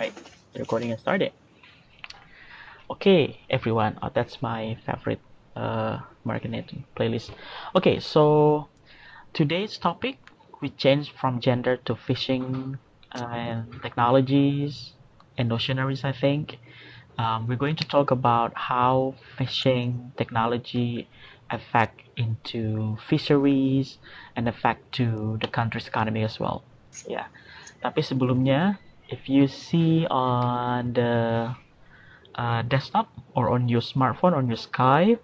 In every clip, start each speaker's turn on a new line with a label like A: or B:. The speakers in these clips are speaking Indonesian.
A: Right, the recording has started. Okay, everyone, that's my favorite marketing playlist. Okay, so today's topic we changed from gender to fishing and technologies and oceanaries. I think we're going to talk about how fishing technology affect into fisheries and affect to the country's economy as well. Yeah. Tapi sebelumnya, if you see on the desktop or on your smartphone, on your Skype,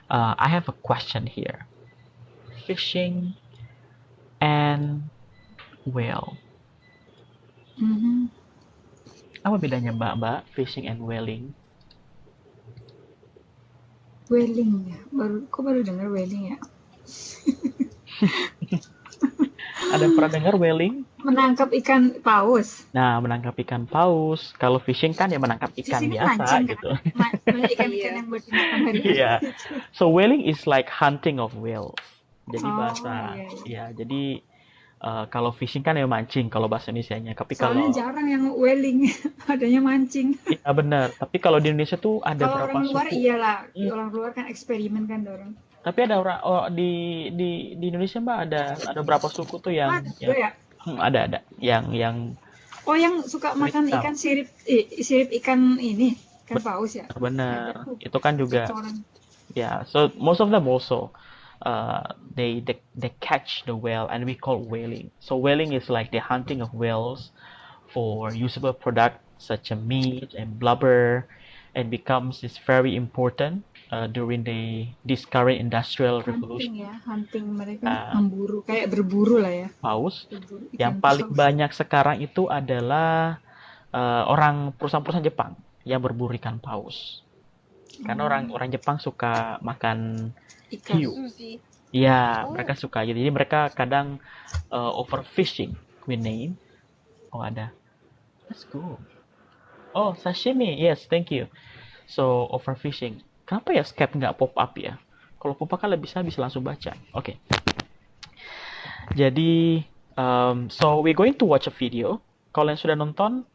A: I have a question here. Fishing and whale. Apa bedanya Mbak, fishing and whaling?
B: Whaling ya, baru dengar whaling ya.
A: Ada pernah dengar whaling?
B: Menangkap ikan paus.
A: Nah, menangkap ikan paus. Kalau fishing kan ya menangkap ikan
B: Fishing kan
A: biasa
B: mancing kan?
A: gitu.
B: Ikan-ikan yang buat dimakan hari-hari.
A: Iya. So whaling is like hunting of whales. Jadi
B: Oh,
A: bahasa
B: iya.
A: ya, jadi kalau fishing kan ya mancing kalau bahasa Indonesianya. Tapi
B: Soalnya
A: kalau
B: jarang yang whaling, adanya mancing.
A: iya benar. Tapi kalau di Indonesia tuh ada
B: Kalau
A: berapa
B: orang luar
A: suku?
B: iyalah, orang luar kan eksperimen kan dorong.
A: Tapi ada orang di Indonesia Mbak ada berapa suku tuh yang
B: Ada juga ya?
A: ada yang
B: Oh, yang suka makan
A: Cerita.
B: ikan sirip ikan ini, ikan paus ya?
A: benar.
B: Ada tuh.
A: Itu kan juga
B: Orang.
A: yeah. So most of them also they catch the whale and we call whaling. So whaling is like the hunting of whales for usable product such as meat and blubber and becomes is very important during this current industrial revolution.
B: Hunting mereka memburu, kayak berburu lah ya.
A: Paus
B: Berburu
A: yang
B: ikan
A: paling
B: paus.
A: banyak sekarang itu adalah orang perusahaan-perusahaan Jepang yang berburu ikan paus. Karena orang Jepang suka makan
B: Ikan.
A: hiu. Iya, mereka suka. Jadi mereka kadang overfishing, we name. Oh, ada. Let's go. Oh, sashimi. Yes, thank you. So, overfishing. Kenapa ya Skype nggak pop up ya? Kalau pop up kan bisa langsung baca. Oke. Jadi, so we're going to watch a video. Kalau yang sudah nonton,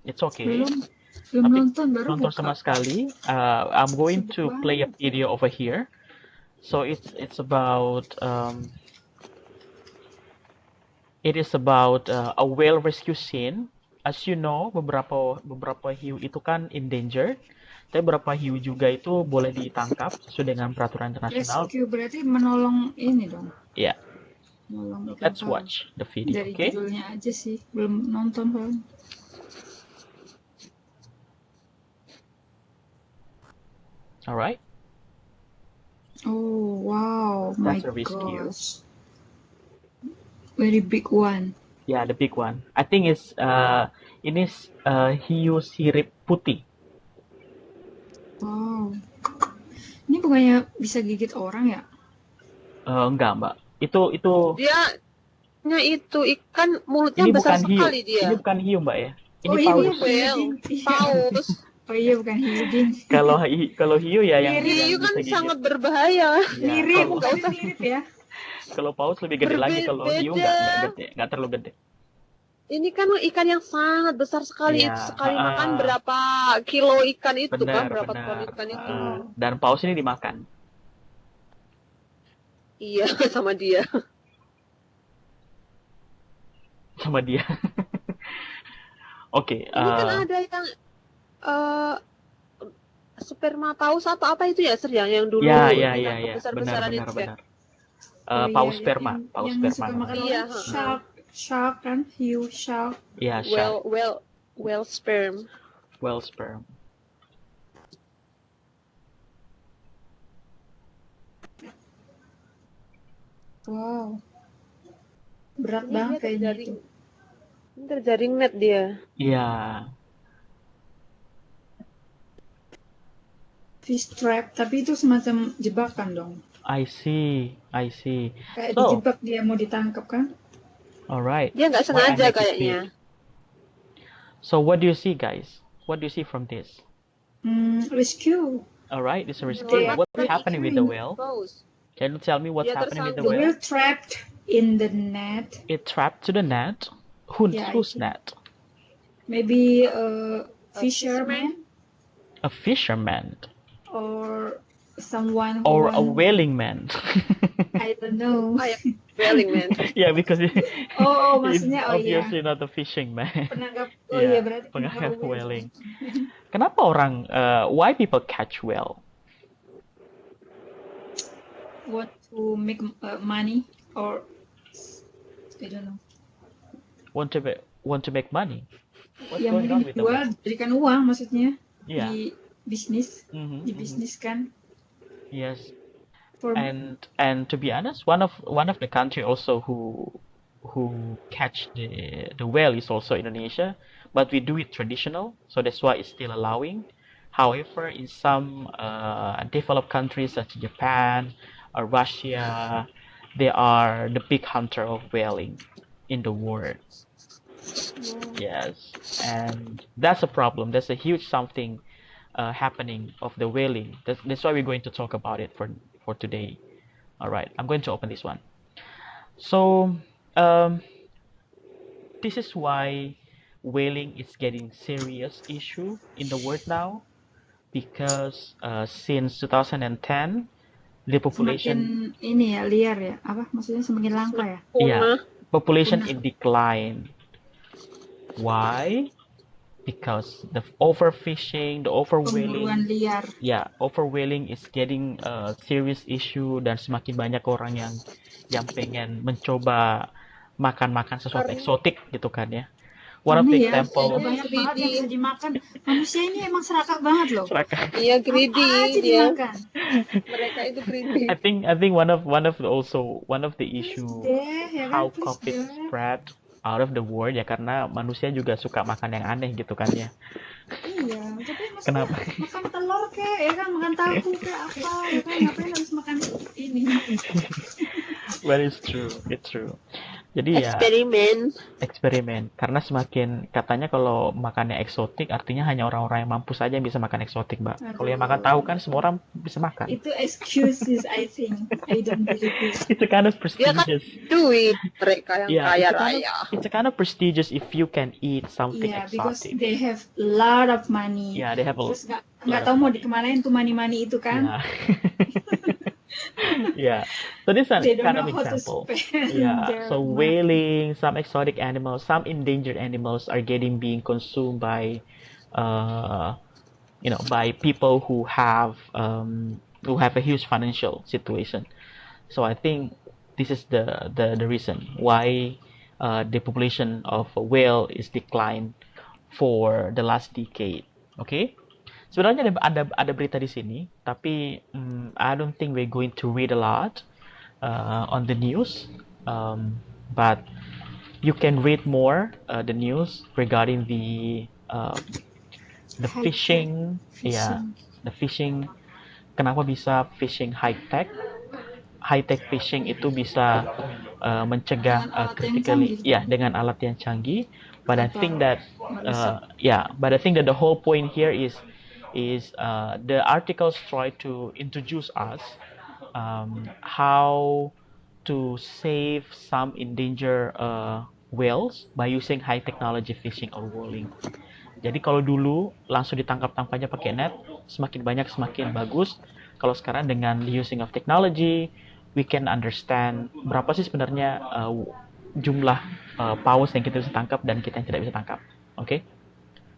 A: it's okay.
B: Belum
A: Tapi
B: nonton, baru
A: nonton
B: buka.
A: sama sekali. I'm going to play a video over here. So it's about it is about a whale rescue scene. As you know, beberapa hiu itu kan endangered. Tapi beberapa hiu juga itu boleh ditangkap sesuai dengan peraturan internasional.
B: Rescue berarti menolong ini dong.
A: Ya. Yeah.
B: Menolong ikan
A: Let's
B: paus.
A: watch the video,
B: Dari
A: okay?
B: judulnya aja sih, belum nonton kan.
A: Alright.
B: Oh wow, my
A: That's a rescue.
B: gosh. Very big one.
A: Yeah, the big one. I think it's ini hiu sirip putih.
B: Wow. Ini bukannya bisa gigit orang ya?
A: Enggak, Mbak. Itu
C: Dia itu ikan mulutnya
A: ini
C: besar
A: bukan hiu.
C: sekali dia.
A: Ini bukan hiu, Mbak ya. Ini
B: Oh,
A: paus.
C: Whale, paus.
B: Oh iya, bukan hiu, Ding.
A: Kalau hiu ya yang
C: Hiu kan
A: bisa gigit.
C: sangat berbahaya.
A: Ya,
B: Mirip,
A: kalau-
B: bukan mirip ya.
A: Kalau paus lebih gede lagi, kalau hiu
C: Berbeda.
A: nggak gede, nggak terlalu gede.
C: Ini kan ikan yang sangat besar sekali.
A: Iya,
C: Sekali makan berapa kilo ikan itu kan,
A: Benar,
C: berapa
A: benar.
C: ton ikan itu.
A: Dan paus ini dimakan.
C: Iya, sama dia.
A: Sama dia. Oke.
C: Ini kan ada yang sperma paus atau apa itu ya, Sir, yang dulu
A: Ya.
C: ditangkap besar-besaran
A: Benar,
C: itu
A: benar.
C: ya.
A: Paus sperma, paus
B: yang
A: sperma.
B: suka makan
C: Iya,
B: orang, shark kan, hiu shark.
A: Iya, shark,
C: Well sperm.
A: whale sperm.
B: Wow. Berat
C: Ini
B: banget
C: dia
B: kayaknya
C: terjaring.
B: itu.
C: Ini terjaring net dia.
A: Iya.
B: Fish trap, tapi itu semacam jebakan dong.
A: I see.
B: Kayak
A: So,
B: dijebak dia mau ditangkap kan?
A: alright.
C: Dia nggak
A: Why I
C: sengaja
A: make it
C: kayaknya.
A: big. So what do you see, guys? What do you see from this?
B: Rescue.
A: Alright, this is a rescue.
B: Yeah.
A: What's happening with the whale?
C: Paus.
A: Can you tell me what's
C: Dia
A: happening with the
B: The
A: whale?
B: whale trapped in the net.
A: It trapped to the net. Whose
B: Yeah,
A: net?
B: maybe a fisherman
A: A fisherman
B: or someone who
A: or a
B: want,
A: whaling man.
B: I don't know.
C: Ah, ya, whaling man.
A: Yeah, because
B: Oh,
A: it's
B: maksudnya oh iya,
A: obviously not a fishing man.
B: penanggap. Oh iya,
A: Yeah,
B: berarti
A: penganggap
B: penanggap
A: whaling.
B: whale.
A: Kenapa orang why people catch whale?
B: Want to make money or I don't know.
A: Want to make money? What's
B: Ya
A: going on
B: mungkin
A: with the whale?
B: dijual, berikan uang maksudnya
A: Yeah.
B: di bisnis,
A: Mhm, mhm.
B: dibisniskan.
A: Yes.
B: For
A: And to be honest, one of the country also who catch the whale is also Indonesia, but we do it traditional, so that's why it's still allowing. However, in some developed countries such as Japan or Russia, they are the big hunter of whaling in the world. Yes, and that's a problem. That's a huge something happening of the whaling. That's why we're going to talk about it for today. All right, I'm going to open this one. So, um, this is why whaling is getting serious issue in the world now because since 2010 the population,
B: semakin ini ya liar ya, apa maksudnya semakin langka ya?
A: yeah, population
B: Punah.
A: in decline. Why? Because the overfishing, the overwhaling,
B: Pemburuan liar.
A: yeah, overwhaling is getting a serious issue dan semakin banyak orang yang pengen mencoba makan sesuatu eksotik gitu kan ya. One of the
B: Aneh ya,
A: example,
B: udah banyak banget yang bisa dimakan. Manusia ini emang serakah banget loh.
C: Iya, greedy
B: Apa aja
C: dia.
B: dimakan.
C: Mereka itu greedy.
A: I think one of the issue
B: Deh, ya kan,
A: how
B: please
A: COVID
B: deh.
A: spread out of the world ya karena manusia juga suka makan yang aneh gitu kan ya.
B: Iya, tapi maksudnya
A: Kenapa?
B: makan telur kek, ya kan, makan tahu kek apa, ya kan, ngapain harus makan ini?
A: Well, it's true. Jadi ya eksperimen karena semakin katanya kalau makannya eksotik artinya hanya orang-orang yang mampu saja yang bisa makan eksotik, Mbak. Kalau yang makan tahu kan semua orang bisa makan.
B: Itu excuses, I think. I don't believe it.
A: It's a kind of
C: Dia kan
A: prestigious.
C: duit mereka yang
A: Yeah,
C: kaya
A: it's a kind
C: raya.
A: it's a kind of prestigious if you can eat something
B: Yeah, because
A: exotic.
B: they have a lot of money.
A: Yeah, they have a
B: Terus nggak tahu mau dikemanain tuh money itu kan?
A: yeah. Yeah. So this is
B: They don't
A: kind of
B: know how to
A: example.
B: spend
A: Yeah.
B: their
A: So
B: money.
A: whaling, some exotic animals, some endangered animals are being consumed by, by people who have a huge financial situation. So I think this is the reason why the population of whale is declined for the last decade. Okay? Sebenarnya ada berita di sini, tapi I don't think we're going to read a lot on the news. But you can read more the news regarding the
B: High-tech
A: fishing. Yeah, the fishing. Kenapa bisa fishing high tech? High tech fishing itu bisa mencegah
B: Dengan alat yang
A: critically,
B: canggih.
A: yeah, dengan alat yang canggih. But I
B: Atau
A: think that
B: merusak.
A: but I think that the whole point here is the articles try to introduce us how to save some endangered whales by using high technology fishing or whaling. Jadi kalau dulu langsung ditangkap-tangkap aja pakai net, semakin banyak semakin bagus. Kalau sekarang dengan using of technology, we can understand berapa sih sebenarnya jumlah paus yang kita bisa tangkap dan kita yang tidak bisa tangkap. Okay?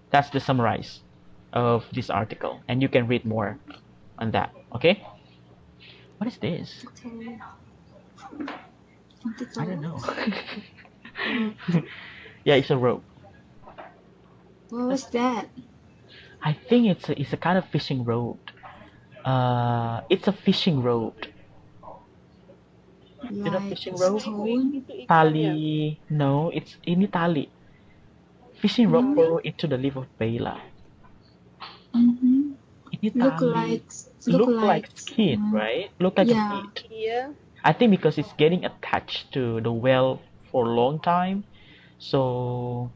A: That's the summarize of this article, and you can read more on that. Okay? What is this? I don't know. Yeah, it's a rope.
B: What was that?
A: I think it's a kind of fishing rod. It's a fishing rod. You know
B: Like
A: fishing rod?
B: stone?
A: Tali. No, ini tali. Fishing rod go into the leaf of Bela.
B: Mhm.
A: Ini
B: Look
A: tali.
B: like
A: Look like skin, right? Look like
B: Yeah.
A: meat.
C: Iya.
A: I think because it's getting attached to the whale for a long time, so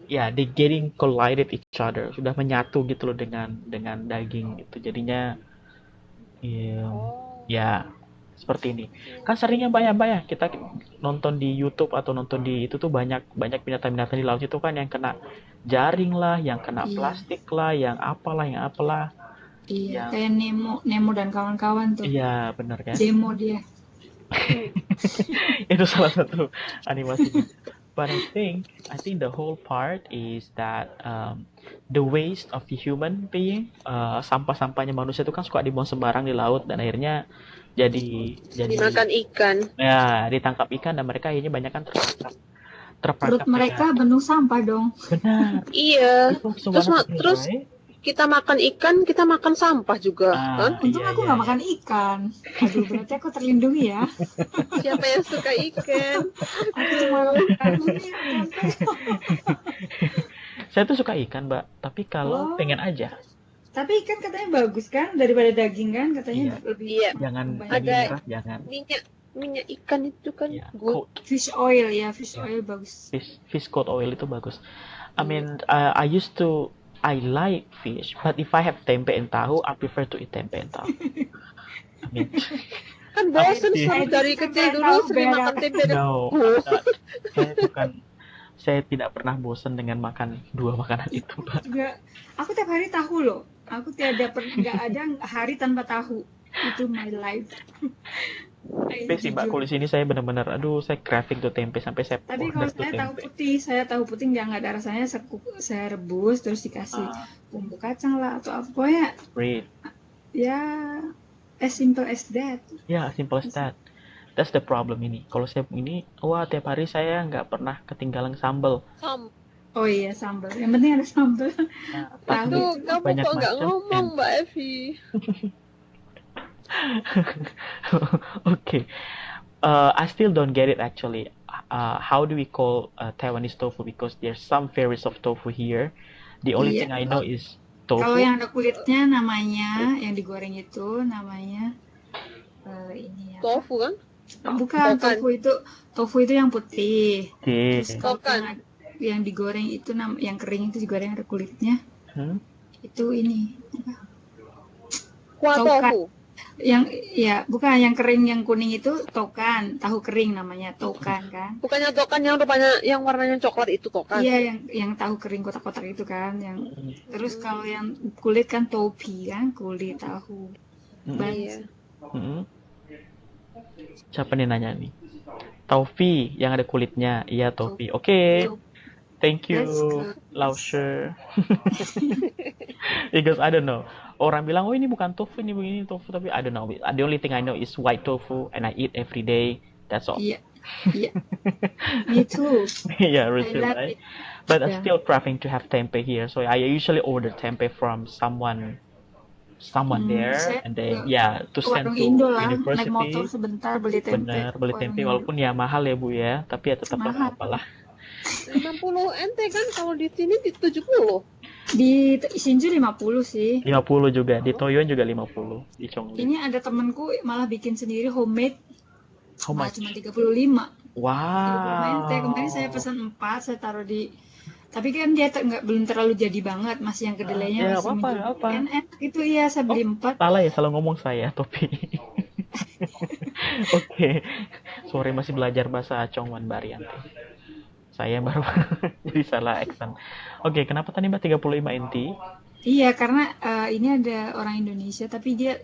A: yeah, they getting collided each other. Sudah menyatu gitu loh dengan daging gitu. Jadinya, yeah,
C: Oh.
A: yeah. seperti ini. Kan seringnya banyak kita nonton di YouTube atau nonton di itu tuh banyak binatang-binatang di laut itu kan yang kena jaring lah, yang kena
B: Iya,
A: plastik lah, yang apalah,
B: iya.
A: yang
B: Kayak Nemo dan kawan-kawan tuh.
A: iya benar kan?
B: Demo dia.
A: Itu salah satu animasinya. But I think the whole part is that the waste of the human being, sampah-sampahnya manusia itu kan suka dibuang sembarang di laut dan akhirnya jadi
C: Dimakan ikan.
A: ya ditangkap ikan dan mereka akhirnya banyak kan
B: Perut
A: terperangkap
B: mereka penuh sampah dong.
A: benar.
C: Iya.
A: Itu
C: Terus
A: one of the
C: terus
A: right?
C: kita makan ikan, kita makan sampah juga, kan?
B: Untung
A: Iya,
B: aku
A: iya,
B: nggak
A: iya.
B: makan ikan. Aduh, berarti aku terlindungi ya.
C: Siapa yang suka ikan?
B: Aku cuma makan ini,
A: Saya tuh suka ikan, Mbak, tapi kalau
B: Oh.
A: pengen aja,
B: Tapi ikan katanya bagus kan daripada daging kan katanya
A: Iya.
B: lebih
C: Iya.
A: jangan
B: banyak.
A: daging
C: Ada-
A: merah, jangan.
C: Minyak ikan itu kan
A: Ya,
C: good.
B: Fish oil ya, fish oil bagus.
A: fish coat oil itu bagus. I mean, I like fish, but if I have tempe and tahu, I prefer to eat tempe and tahu. I mean,
C: Kan bosen
A: Iya.
C: selalu dari
B: Tempe
C: kecil dulu
B: tahu
C: sering
B: berak.
C: makan tempe dan
A: no, saya tidak pernah bosan dengan makan dua makanan itu, Mbak.
B: Juga aku tiap hari tahu loh. Aku nggak ada hari tanpa tahu. Itu my life.
A: Tempe sih, Mbak. Kalau di sini saya benar-benar, aduh, saya craving tuh tempe sampai saya
B: Tapi kalau
A: order tuh
B: saya tahu putih nggak ada rasanya. Saya rebus terus dikasih bumbu kacang lah atau apa pokoknya
A: Great.
B: ya as simple as that.
A: Ya, simple as that. That's the problem ini. Kalau saya ini, wah tiap hari saya nggak pernah ketinggalan sambal.
B: Oh iya sambal. Yang penting ada sambal.
A: Nah,
B: Tahu.
C: Tuh, kamu
A: banyak
C: kok nggak
A: macam
C: ngomong,
A: and-
C: Mbak Evi?
A: Okay. I still don't get it actually. How do we call Taiwanese tofu? Because there's some varieties of tofu here. The only
B: Iya.
A: thing I know is
B: Kalau
A: tofu.
B: yang ada kulitnya namanya, yang digoreng itu namanya ini ya.
C: Tofu kan?
B: Bukan,
C: Tokan.
B: tofu itu yang putih.
A: Okay.
B: Terus kalau
C: Tokan.
B: yang digoreng itu yang kering itu digoreng ada kulitnya.
A: Hmm?
B: Itu ini.
C: Kuah
B: Tokan.
C: tofu.
B: Yang ya, bukan yang kering yang kuning itu tokan, tahu kering namanya tokan kan.
C: Bukannya tokan yang rupanya yang warnanya coklat itu tokan.
B: Iya, yang tahu kering kotak-kotak itu kan, yang terus kalau yang kulit kan topi kan, kulit tahu.
A: Mm-mm.
B: Banyak.
C: Iya.
A: Mm-mm. Siapa nih nanya nih? Taufi yang ada kulitnya. Iya, Taufi. Oke. Thank you,
B: That's good.
A: Lao Shi. Because I don't know. Orang bilang, oh ini bukan tofu, ini begini tofu, tapi I don't know. The only thing I know is white tofu, and I eat every day. That's all.
B: Iya. Iya. Me too.
A: Yeah,
B: I
A: really,
B: love
A: right?
B: it.
A: But I'm
B: Yeah.
A: still craving to have tempe here, so I usually order tempe from someone there,
B: Saya
A: and then
B: juga
A: to send
B: warung
A: to
B: Indo lah, naik motor
A: university.
B: sebentar beli tempe.
A: Bener, beli
B: Warung
A: tempe
B: Indo.
A: walaupun ya mahal ya Bu ya, tapi ya tetap
B: Mahal.
A: apalah.
C: 50 ente kan, kalau di sini di 70.
B: Di Shinju 50 sih.
A: 50 juga, di Toyon juga 50 di Chongli.
B: Ini ada temanku malah bikin sendiri homemade.
A: How
B: Malah
A: much?
B: cuma 35.
A: Wow.
B: Kemarin saya pesan 4, saya taruh di. Tapi kan dia belum terlalu jadi banget, masih yang kedelainya
A: Ya,
B: masih
A: apa-apa,
B: medium.
A: apa.
B: Enak itu iya, saya beli 4.
A: Salah ya, salah ngomong saya, Topi. Oke. Sore masih belajar bahasa Chongwan Baryanti. Saya baru jadi salah accent. Oke, kenapa tadi Mbak 35 NT?
B: Iya, karena ini ada orang Indonesia, tapi dia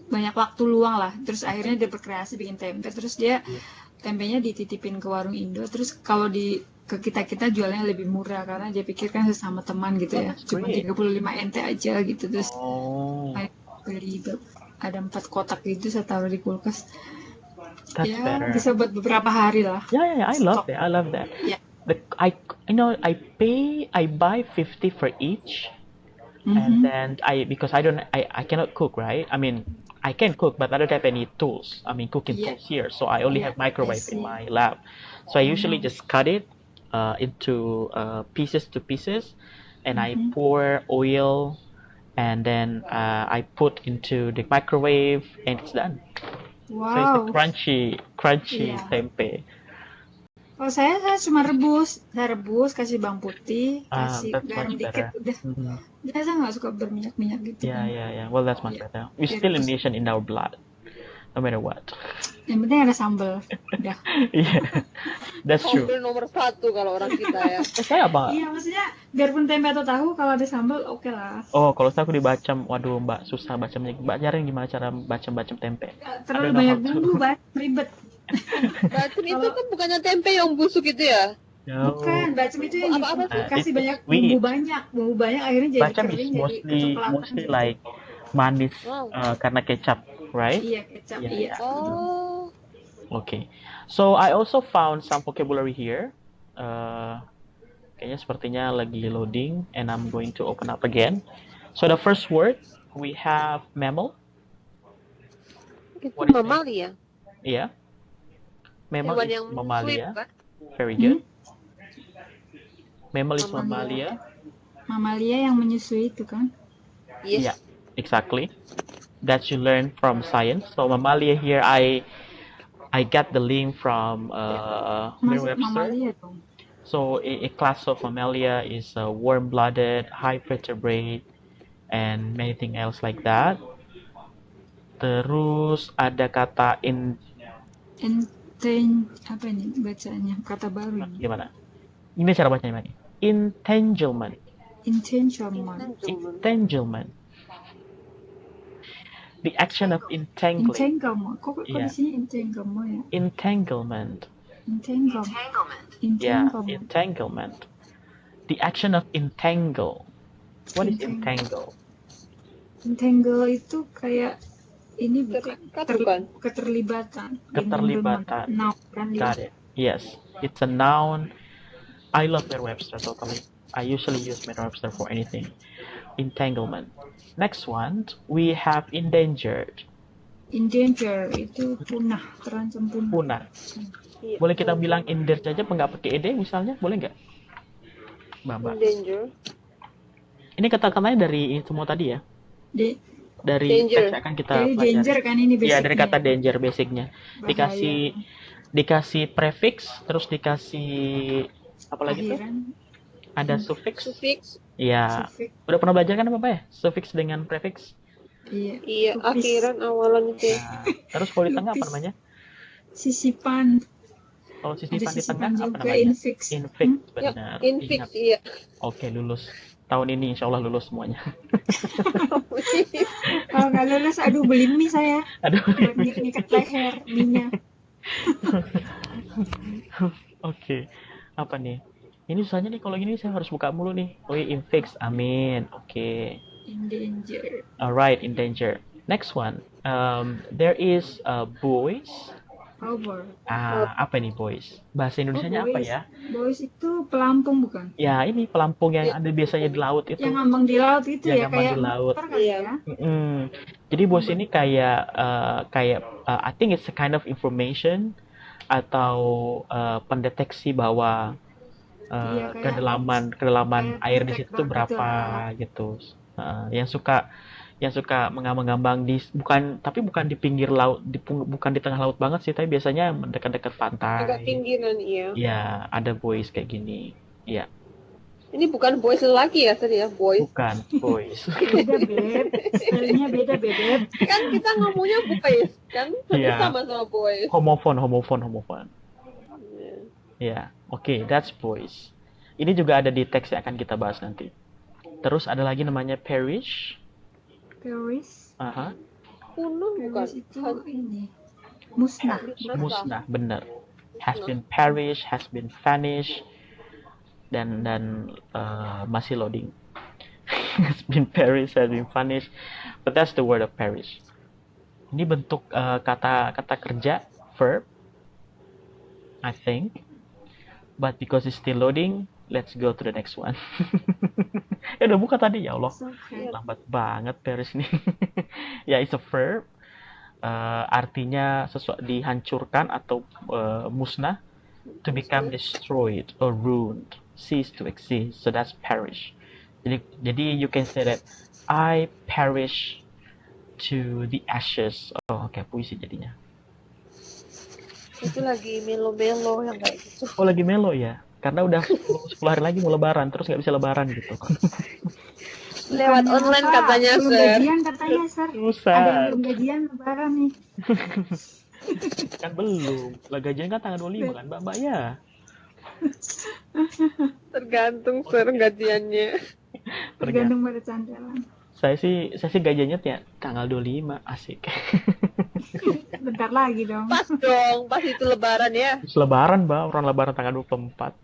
B: banyak waktu luang lah. Terus akhirnya dia berkreasi bikin tempe. Terus dia tempenya dititipin ke warung Indo. Terus kalau ke kita jualnya lebih murah karena dia pikir kan sesama teman gitu ya. Cuma
A: Great.
B: 35 NT aja gitu. Terus
A: Oh,
B: beli ada 4 kotak gitu, saya taruh di kulkas.
A: that's
B: Ya,
A: better.
B: bisa buat beberapa hari lah.
A: Yeah, I love that. I love that.
B: Yeah.
A: I buy 50 for each, and then because I cannot cook, right? I mean, I can cook, but I don't have any tools. I mean, cooking
B: Yeah.
A: tools here, so I only
B: Yeah,
A: have microwave
B: I
A: in
B: see.
A: my lab. So I usually just cut it into pieces, and I pour oil, and then I put into the microwave, and it's done. So it's a
B: Wow.
A: crunchy
B: Yeah.
A: tempe.
B: Kalau saya cuma rebus. Saya rebus, kasih bawang putih, kasih
A: That's
B: garam
A: much
B: dikit.
A: better.
B: Udah.
A: Mhm.
B: Saya nggak suka berminyak-minyak gitu.
A: Yeah,
B: kan.
A: yeah. Well, that's much
B: Yeah.
A: better. We're
B: Yeah,
A: still
B: because-
A: Indonesian in our blood. no matter what.
B: Yang penting ada sambal. Udah.
A: Yeah, that's true.
C: Sambal nomor 1 kalau orang kita ya.
A: Saya apa?
B: Iya, maksudnya biarpun tempe atau tahu kalau ada sambal oke lah.
A: Oh, kalau saya aku dibacam, waduh Mbak, susah bacamnya. Mbak Jaren gimana cara bacam-bacam tempe?
B: Terlalu
A: I don't know
B: banyak
A: how to.
B: bumbu, ribet.
C: Bacem itu kan bukannya tempe yang busuk itu ya?
A: No.
B: Bukan, bacem itu yang
C: Apa-apa sih?
B: dikasih
A: It's
B: banyak
A: sweet.
B: bumbu banyak akhirnya jadi
A: Bacam is
B: kering, jadi
A: mostly
B: kecoklatan.
A: like manis
C: Wow.
A: karena kecap, right?
B: Iya, kecap,
A: Yeah,
B: iya.
C: Oh.
A: Okay. So I also found some vocabulary here. Kayaknya sepertinya lagi loading, and I'm going to open up again. So the first word we have mammal.
C: Itu
A: What is that?
C: mamalia.
A: Yeah. Mammal
C: Hewan
A: is
C: yang
A: mammalia.
C: kan?
A: Very good. Mammal is mammalia.
B: Mamalia yang menyusui itu kan?
C: Yes.
A: Yeah, exactly. That you learn from science. So mammalia here, I got the link from
B: Masuk
A: Merriam-Webster.
B: mamalia dong.
A: So a class of mammalia is warm-blooded, high vertebrate, and many things else like that. Terus ada kata
B: Apa ini bacanya? Kata baru ini.
A: gimana? Ini cara bacanya gimana? Entanglement.
B: Entanglement.
A: Entanglement. The action of entangling.
B: Entanglement. Kok
A: Iya.
B: di sini entanglement ya?
A: Entanglement.
B: Entanglement.
A: Yeah,
B: Entanglement.
A: entanglement. The action of entangle. What is
B: Entangle.
A: entangle?
B: Entangle itu kayak ini bukan
C: Terikat bukan?
B: keterlibatan.
A: Keterlibatan.
B: Noun kan
A: Got it. Yes, it's a noun. I love Merriam-Webster totally. I usually use Merriam-Webster for anything. Entanglement. Next one, we have endangered.
B: Endanger itu punah, terancam punah.
A: Punah.
C: Iya.
A: Boleh kita bilang endangered aja, apa nggak pakai ed misalnya? Boleh nggak? Mbak.
C: Danger.
A: Ini kata-katanya dari semua tadi ya?
B: De-
A: Dari
C: Danger.
A: teks yang akan kita
B: Dari
A: pelajari.
B: danger kan ini
A: Iya,
B: basicnya.
A: dari kata danger basicnya.
B: Bahaya.
A: Dikasih prefix, terus dikasih apa lagi tuh?
B: Akhiran,
A: Ada suffix.
C: Suffix.
A: Iya.
B: suffix,
A: Udah pernah belajar kan apa ya? Suffix dengan prefix.
B: iya.
C: Iya,
B: Suffix.
C: akhiran awalan itu.
A: Nah, terus kalau di tengah apa
B: Lupis.
A: namanya?
B: Sisipan,
A: Kalau
B: ada
A: sisipan di tengah
B: sisipan
A: apa
B: juga,
A: namanya?
B: infix.
A: Infix,
C: Ya,
A: benar.
C: infix,
A: Ingat.
C: iya.
A: Oke, lulus. Tahun ini insya Allah lulus semuanya.
B: Kalau nggak lulus, aduh beli mie saya.
A: Aduh.
B: Buat ngikat leher, mie-nya.
A: Oke. Apa nih? Ini susahnya nih kalau gini saya harus buka mulu nih. Oh, iya, infix. Amin. Oke.
B: Endanger.
A: Alright, in danger. Next one. There is boys.
B: Power.
A: Apa nih boys? Bahasa Indonesianya apa
B: boys.
A: ya?
B: Boys itu pelampung bukan?
A: Ya, ini pelampung yang ada biasanya di laut itu.
B: Yang ngambang di laut itu
A: Yang
B: ya,
A: ngambang
B: kayak
A: di laut.
B: motor kali
C: Iya.
B: ya.
A: Mm-mm. Jadi bos ini kayak I think it's a kind of information atau pendeteksi bahwa
B: Iya, kayak
A: kedalaman
B: kayak
A: air di
B: track
A: situ
B: banget
A: berapa
B: tuh.
A: gitu. Yang suka mengambang-ngambang bukan di pinggir laut, bukan di tengah laut banget sih, tapi biasanya dekat-dekat
C: Agak
A: pantai.
C: pinggiran, iya.
A: Ya, ada boys kayak gini. Ya,
C: Ini bukan boys lelaki ya tadi ya, boys.
A: bukan boys.
B: Beda beb, spellingnya beda beb.
C: Kan kita ngomongnya boys, kan?
A: Iya.
C: Sama-sama boys.
A: Homofon.
C: Iya.
A: Ya, oke, that's boys. Ini juga ada di teks yang akan kita bahas nanti. Terus ada lagi namanya perish.
B: Paris.
A: Aha,
C: Punah bukan?
B: Paris itu ini. Musnah.
A: musnah, benar. Has been perished, has been vanished, dan masih loading. Has been perished, has been vanished, but that's the word of perish. Ini bentuk kata kerja, verb, I think. But because it's still loading, let's go to the next one. Udah buka tadi, ya Allah.
B: It's okay.
A: Lambat banget Paris nih. Ya, it's a verb. Artinya sesuatu dihancurkan atau musnah. To become destroyed or ruined. Cease to exist. So that's perish. Jadi you can say that I perish to the ashes. Oh, oke, puisi jadinya.
C: Itu lagi melo-melo yang kayak gitu.
A: Oh, lagi melo ya? Karena udah 10 hari lagi mau lebaran, terus nggak bisa lebaran gitu.
C: Lewat
B: Bukannya
C: online
B: apa,
C: katanya,
B: belum
C: Sir.
B: gajian katanya, Sir. Ada yang
A: Buset,
B: belum gajian lebaran nih.
A: kan belum. Lah gajian kan tanggal 25 kan, Mbak ya?
C: Tergantung, Sir, gajiannya.
A: Tergantung.
B: Tergantung pada candalan.
A: Saya sih gajiannya ya tanggal 25, asik.
B: Bentar lagi dong.
C: Pas dong, pas itu lebaran ya.
A: Terus lebaran, Mbak, orang lebaran tanggal 24.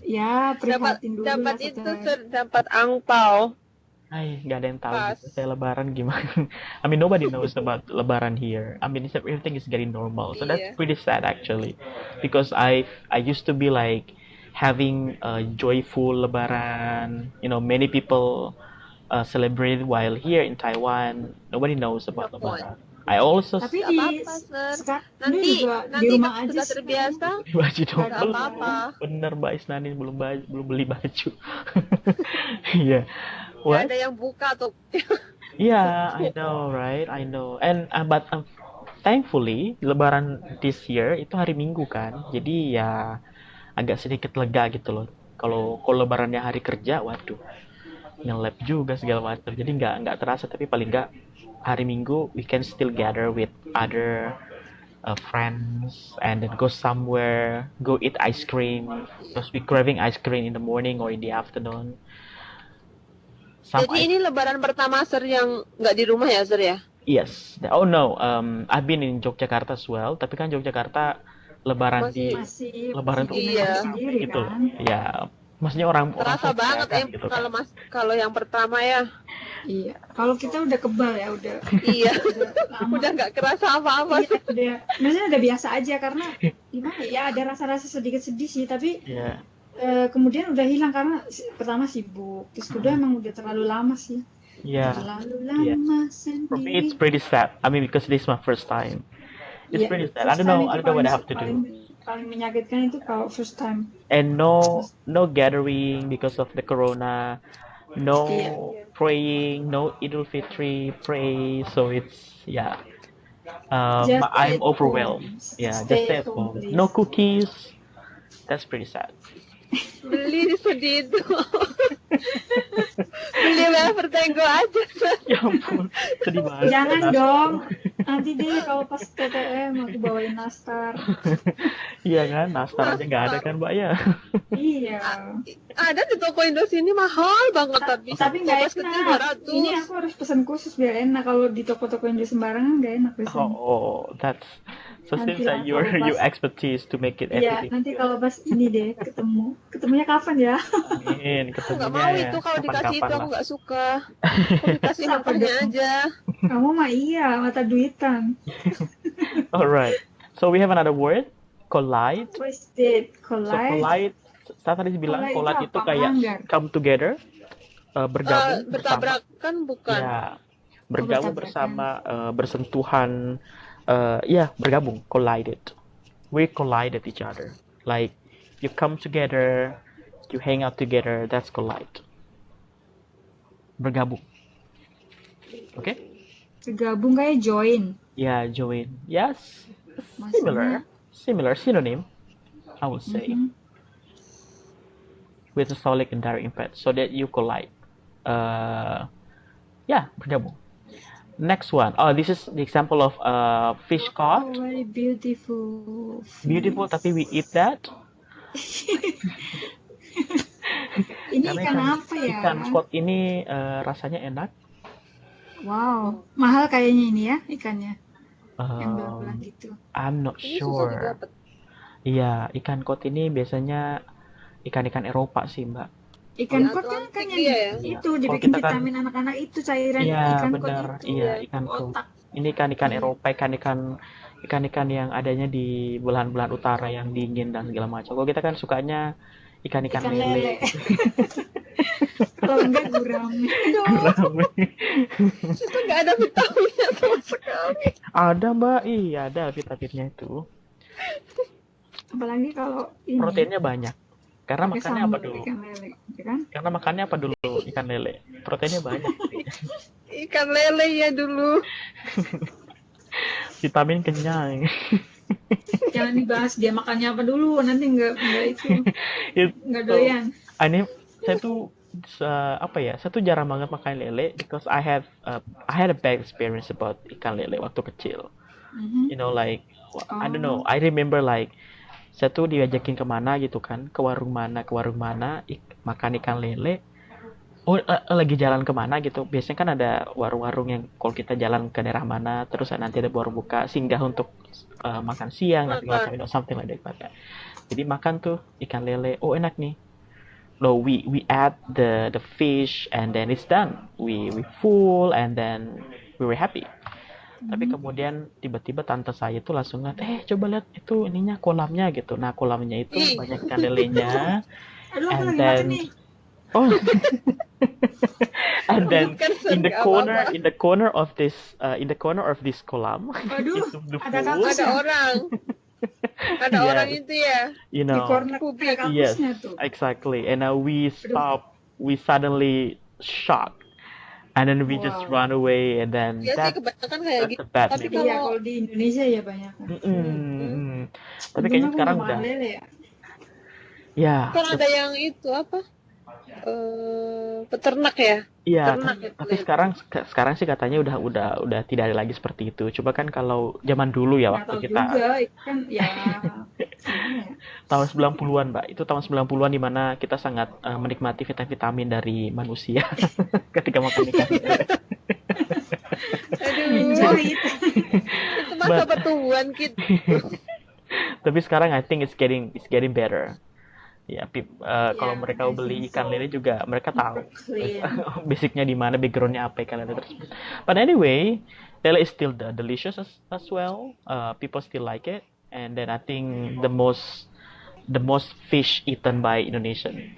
B: Ya,
C: Dapat
B: prihatin dulu
C: dapat
B: lah
C: itu,
B: setelah.
C: Sir, dapat angpau.
A: Ay, nggak ada yang tahu
C: Pas.
A: gitu. Saya lebaran gimana. I mean, nobody knows about lebaran here. I mean, everything is getting normal. So that's
C: Iya.
A: pretty sad actually. Because I used to be like having a joyful lebaran. You know, many people celebrate while here in Taiwan. Nobody knows about
C: Iya,
A: lebaran. I also
B: Tapi
C: Nggak
B: di
C: apa-apa, Sir.
B: sekarang
C: Nanti
B: juga di
C: nanti
B: rumah
C: kalau
B: aja
C: sudah
B: sih.
C: terbiasa,
A: baju dong.
B: Nggak
C: nggak apa-apa.
A: Bener Mbak Isnani belum beli baju. Iya.
C: Nggak
A: What?
C: ada yang buka tuh.
A: Yeah, I know, right? I know. And but thankfully Lebaran this year itu hari Minggu kan, jadi ya agak sedikit lega gitu loh. Kalau Lebarannya hari kerja, waduh, nge-lab juga segala macam. Jadi nggak terasa, tapi paling nggak hari Minggu we can still gather with other friends and then go somewhere, go eat ice cream. Because we craving ice cream in the morning or in the afternoon. Some
C: Jadi ini lebaran pertama, Sir, yang nggak di rumah ya, Sir ya?
A: Yes. Oh no. I've been in Yogyakarta as well. Tapi kan Yogyakarta Lebaran di
B: Masih
A: Lebaran tuh
C: Iya.
B: sendiri
A: gitu.
B: kan.
A: Ya, maksudnya orang
C: Terasa
A: Korea
C: banget
A: kan,
C: ya
A: gitu
C: kalau
A: kan.
C: kalau yang pertama ya.
B: Iya. Kalau kita udah kebal ya, udah
C: Iya.
B: lama.
C: Udah nggak kerasa apa-apa.
B: Iya, udah, maksudnya udah biasa aja karena gimana ya, ada rasa-rasa sedikit sedih sih, tapi
A: Iya.
B: kemudian udah hilang karena pertama sibuk, terus kedua emang udah terlalu lama sih,
A: Iya.
B: terlalu
A: Iya.
B: lama
A: For me, it's
B: sendiri.
A: pretty sad. I mean, because this is my first time. It's
B: Iya,
A: pretty sad. I
B: first
A: don't know.
B: time
A: I
B: itu
A: don't know what I
B: paling-
A: have to do.
B: paling menyakitkan itu kalau first time.
A: And no gathering because of the corona. No
B: Iya.
A: praying. No Idul Fitri pray. So it's yeah.
B: Just
A: I'm
B: stay at
A: overwhelmed.
B: home.
A: Yeah,
B: Stay
A: just stay
B: at
A: at
B: home,
A: home.
B: please.
A: No cookies. That's pretty sad.
C: Beli di Sudido. Beli wafer Tenggo aja, Sir.
A: Ya ampun, sedih banget.
B: Jangan dong, nanti deh kalau pas TTM aku bawain nastar.
A: Iya kan, nastar aja nggak ada kan Mbak ya.
B: Iya.
C: Ada di toko Indo sini mahal banget tapi
B: Tapi nggak
C: Pas kecil
B: enak.
C: 200.
B: Ini aku harus pesan khusus biar enak. Kalau di toko-toko Indo sembarangan nggak enak biasanya.
A: Oh, that's so
B: Nanti
A: seems
B: lah
A: like your
B: kalau pas-
A: expertise to make it
B: Iya,
A: everything.
B: nanti kalau pas ini deh ketemunya kapan ya?
A: Amin,
C: Aku
A: ketemunya
C: nggak mau
A: ya
C: itu kalau dikasih itu
A: kapan-kapan
C: aku
A: lah.
C: nggak suka. Aku dikasih
B: Apa
C: mentahnya
B: dong?
C: aja.
B: Kamu mah iya, mata duitan.
A: Alright, so we have another word, collide.
B: What's it?
A: So
B: Collide?
A: collide, saya tadi bilang
B: Collide
A: collide
B: itu
A: itu
B: apa?
A: kayak
B: Melanggar?
A: come together, bergabung bersama.
C: Bertabrakan bukan?
A: Ya, bergabung
B: bertabrakan.
A: bersama, bersentuhan, ya bergabung, collided. We collided each other. Like you come together, you hang out together. That's collide. Bergabung. Oke?
B: Bergabung kayak join.
A: Ya, join. Yes, similar,
B: Maksudnya,
A: synonym, I would say,
B: mhm.
A: with a solid and direct impact, so that you collide. Ya, bergabung. Next one. Oh, this is the example of fish
B: Oh,
A: caught.
B: very beautiful.
A: Beautiful, tapi we eat that.
B: Ini
A: Karena
B: ikan apa ya?
A: Ikan cod ini rasanya enak.
B: Wow, mahal kayaknya ini ya ikannya. Yang
A: Um,
B: belang-belang gitu.
A: I'm not
C: Ini susah
A: sure.
C: didapat.
A: Iya, ikan cod ini biasanya ikan-ikan Eropa sih, Mbak.
B: Ikan
C: Di
B: kot kan,
C: Atlantik
B: yang
C: iya ya?
B: itu
A: Kalau
B: dibikin
A: kita kan-
B: vitamin anak-anak itu cairan
A: Iya,
B: ikan kot
A: benar.
B: itu.
A: Iya, ikan cod.
B: Otak.
A: Ini ikan-ikan
B: Iya.
A: Eropa, ikan-ikan yang adanya di belahan-belahan utara yang dingin dan segala macam. Kalau kita kan sukanya ikan-ikan
B: Ikan
A: lele.
B: lele. Kalau enggak gurame.
A: Gurame.
C: Itu nggak ada vitaminnya sama sekali.
A: Ada Mbak, iya ada vitaminnya itu.
B: Apalagi kalau ini
A: Proteinnya banyak. Karena
B: pakai
A: makannya apa
B: sambal
A: dulu?
B: ikan lele, ya kan?
A: Karena makannya apa dulu? Ikan lele. Proteinnya banyak.
C: Ikan lele ya dulu.
A: Vitamin kenyang.
B: Jangan dibahas dia makannya apa dulu, nanti enggak itu
A: It-
B: enggak
A: so,
B: doyan.
A: Ini saya tuh apa ya? Saya tuh jarang banget makan lele because I had a bad experience about ikan lele waktu kecil.
B: Mhm.
A: You know, like I don't know.
B: Oh.
A: I remember like saya tuh diajakin kemana gitu kan, ke warung mana, makan ikan lele. Oh, lagi jalan kemana gitu. Biasanya kan ada warung-warung yang kalau kita jalan ke daerah mana, terus nanti ada warung buka, singgah untuk makan siang, nanti
C: Makan.
A: macam itu, something like that. Jadi makan tuh ikan lele. Oh enak nih. No, we add the fish and then it's done. We full and then we were happy. Tapi kemudian tiba-tiba tante saya tuh langsung ngeliat, coba lihat itu ininya kolamnya gitu. Nah kolamnya itu
C: Ih.
A: banyak ikan lelenya.
B: Aduh, aku
A: And
B: lagi
A: then
B: makan nih.
A: oh, and then
C: Bukan
A: in the
C: nggak
A: corner
C: apa-apa.
A: in the corner of this kolam
B: Waduh,
A: is the
B: ada
A: pool,
B: kaktus.
C: Ada orang. Ada
A: Yes.
C: orang itu ya.
A: you
B: Di
A: know.
B: corner
C: Kubik.
B: ada
A: Yes,
B: kaktusnya tuh.
A: exactly. And we suddenly shocked, and then we just
B: Wow.
A: run away, and then
C: Ya sih
A: that
C: kebanyakan kayak
A: that's
C: gitu.
A: a bad
C: Tapi
A: memory.
B: Iya, kalau di Indonesia ya banyak.
A: Mm-mm. Tapi
B: Untung
A: kayaknya
B: aku
A: sekarang
B: nggak makan
A: udah,
B: lele ya.
A: ya,
C: Kan ada yang itu apa? Peternak ya.
A: iya.
C: Ternak ya.
A: Tapi sekarang sih katanya udah tidak ada lagi seperti itu. Coba kan kalau zaman dulu ya
B: Nggak
A: waktu
B: tahu
A: kita
B: juga, kan ya gimana ya.
A: tahun 90-an, Mbak. Itu tahun 90-an di mana kita sangat menikmati vitamin dari manusia ketika makan ikan lele.
C: Aduh.
B: Enjoy it.
C: Itu masa
A: But-
C: pertumbuhan kita.
A: Tapi sekarang I think it's getting better. Ya, kalau
B: Yeah,
A: mereka
B: I
A: beli
B: think
A: ikan
B: so.
A: lele juga mereka tahu
B: Clean.
A: basicnya di mana, backgroundnya apa ikan lele tersebut. But anyway, lele is still delicious as well. People still like it, and then I think the most fish eaten by Indonesian.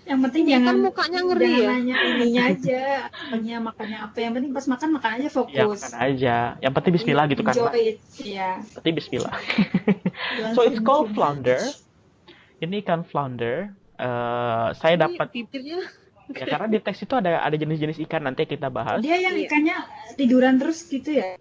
B: Yang penting
C: Ini
B: jangan
C: kan mukanya ngeri
B: jangan
C: ya.
B: nanya ininya aja, makannya apa. Yang penting pas makan aja
A: Ya
B: fokus.
A: makan aja. Yang penting Bismillah gitu kan, Mbak.
B: Enjoy it. Iya.
A: Penting Bismillah.
B: Jangan
A: So it's called
B: too much.
A: flounder. Ini ikan flounder. Saya
C: Ini
A: dapat
C: bibirnya.
A: ya karena di teks itu ada jenis-jenis ikan, nanti kita bahas.
B: Dia yang
C: Iya.
B: ikannya tiduran terus gitu ya.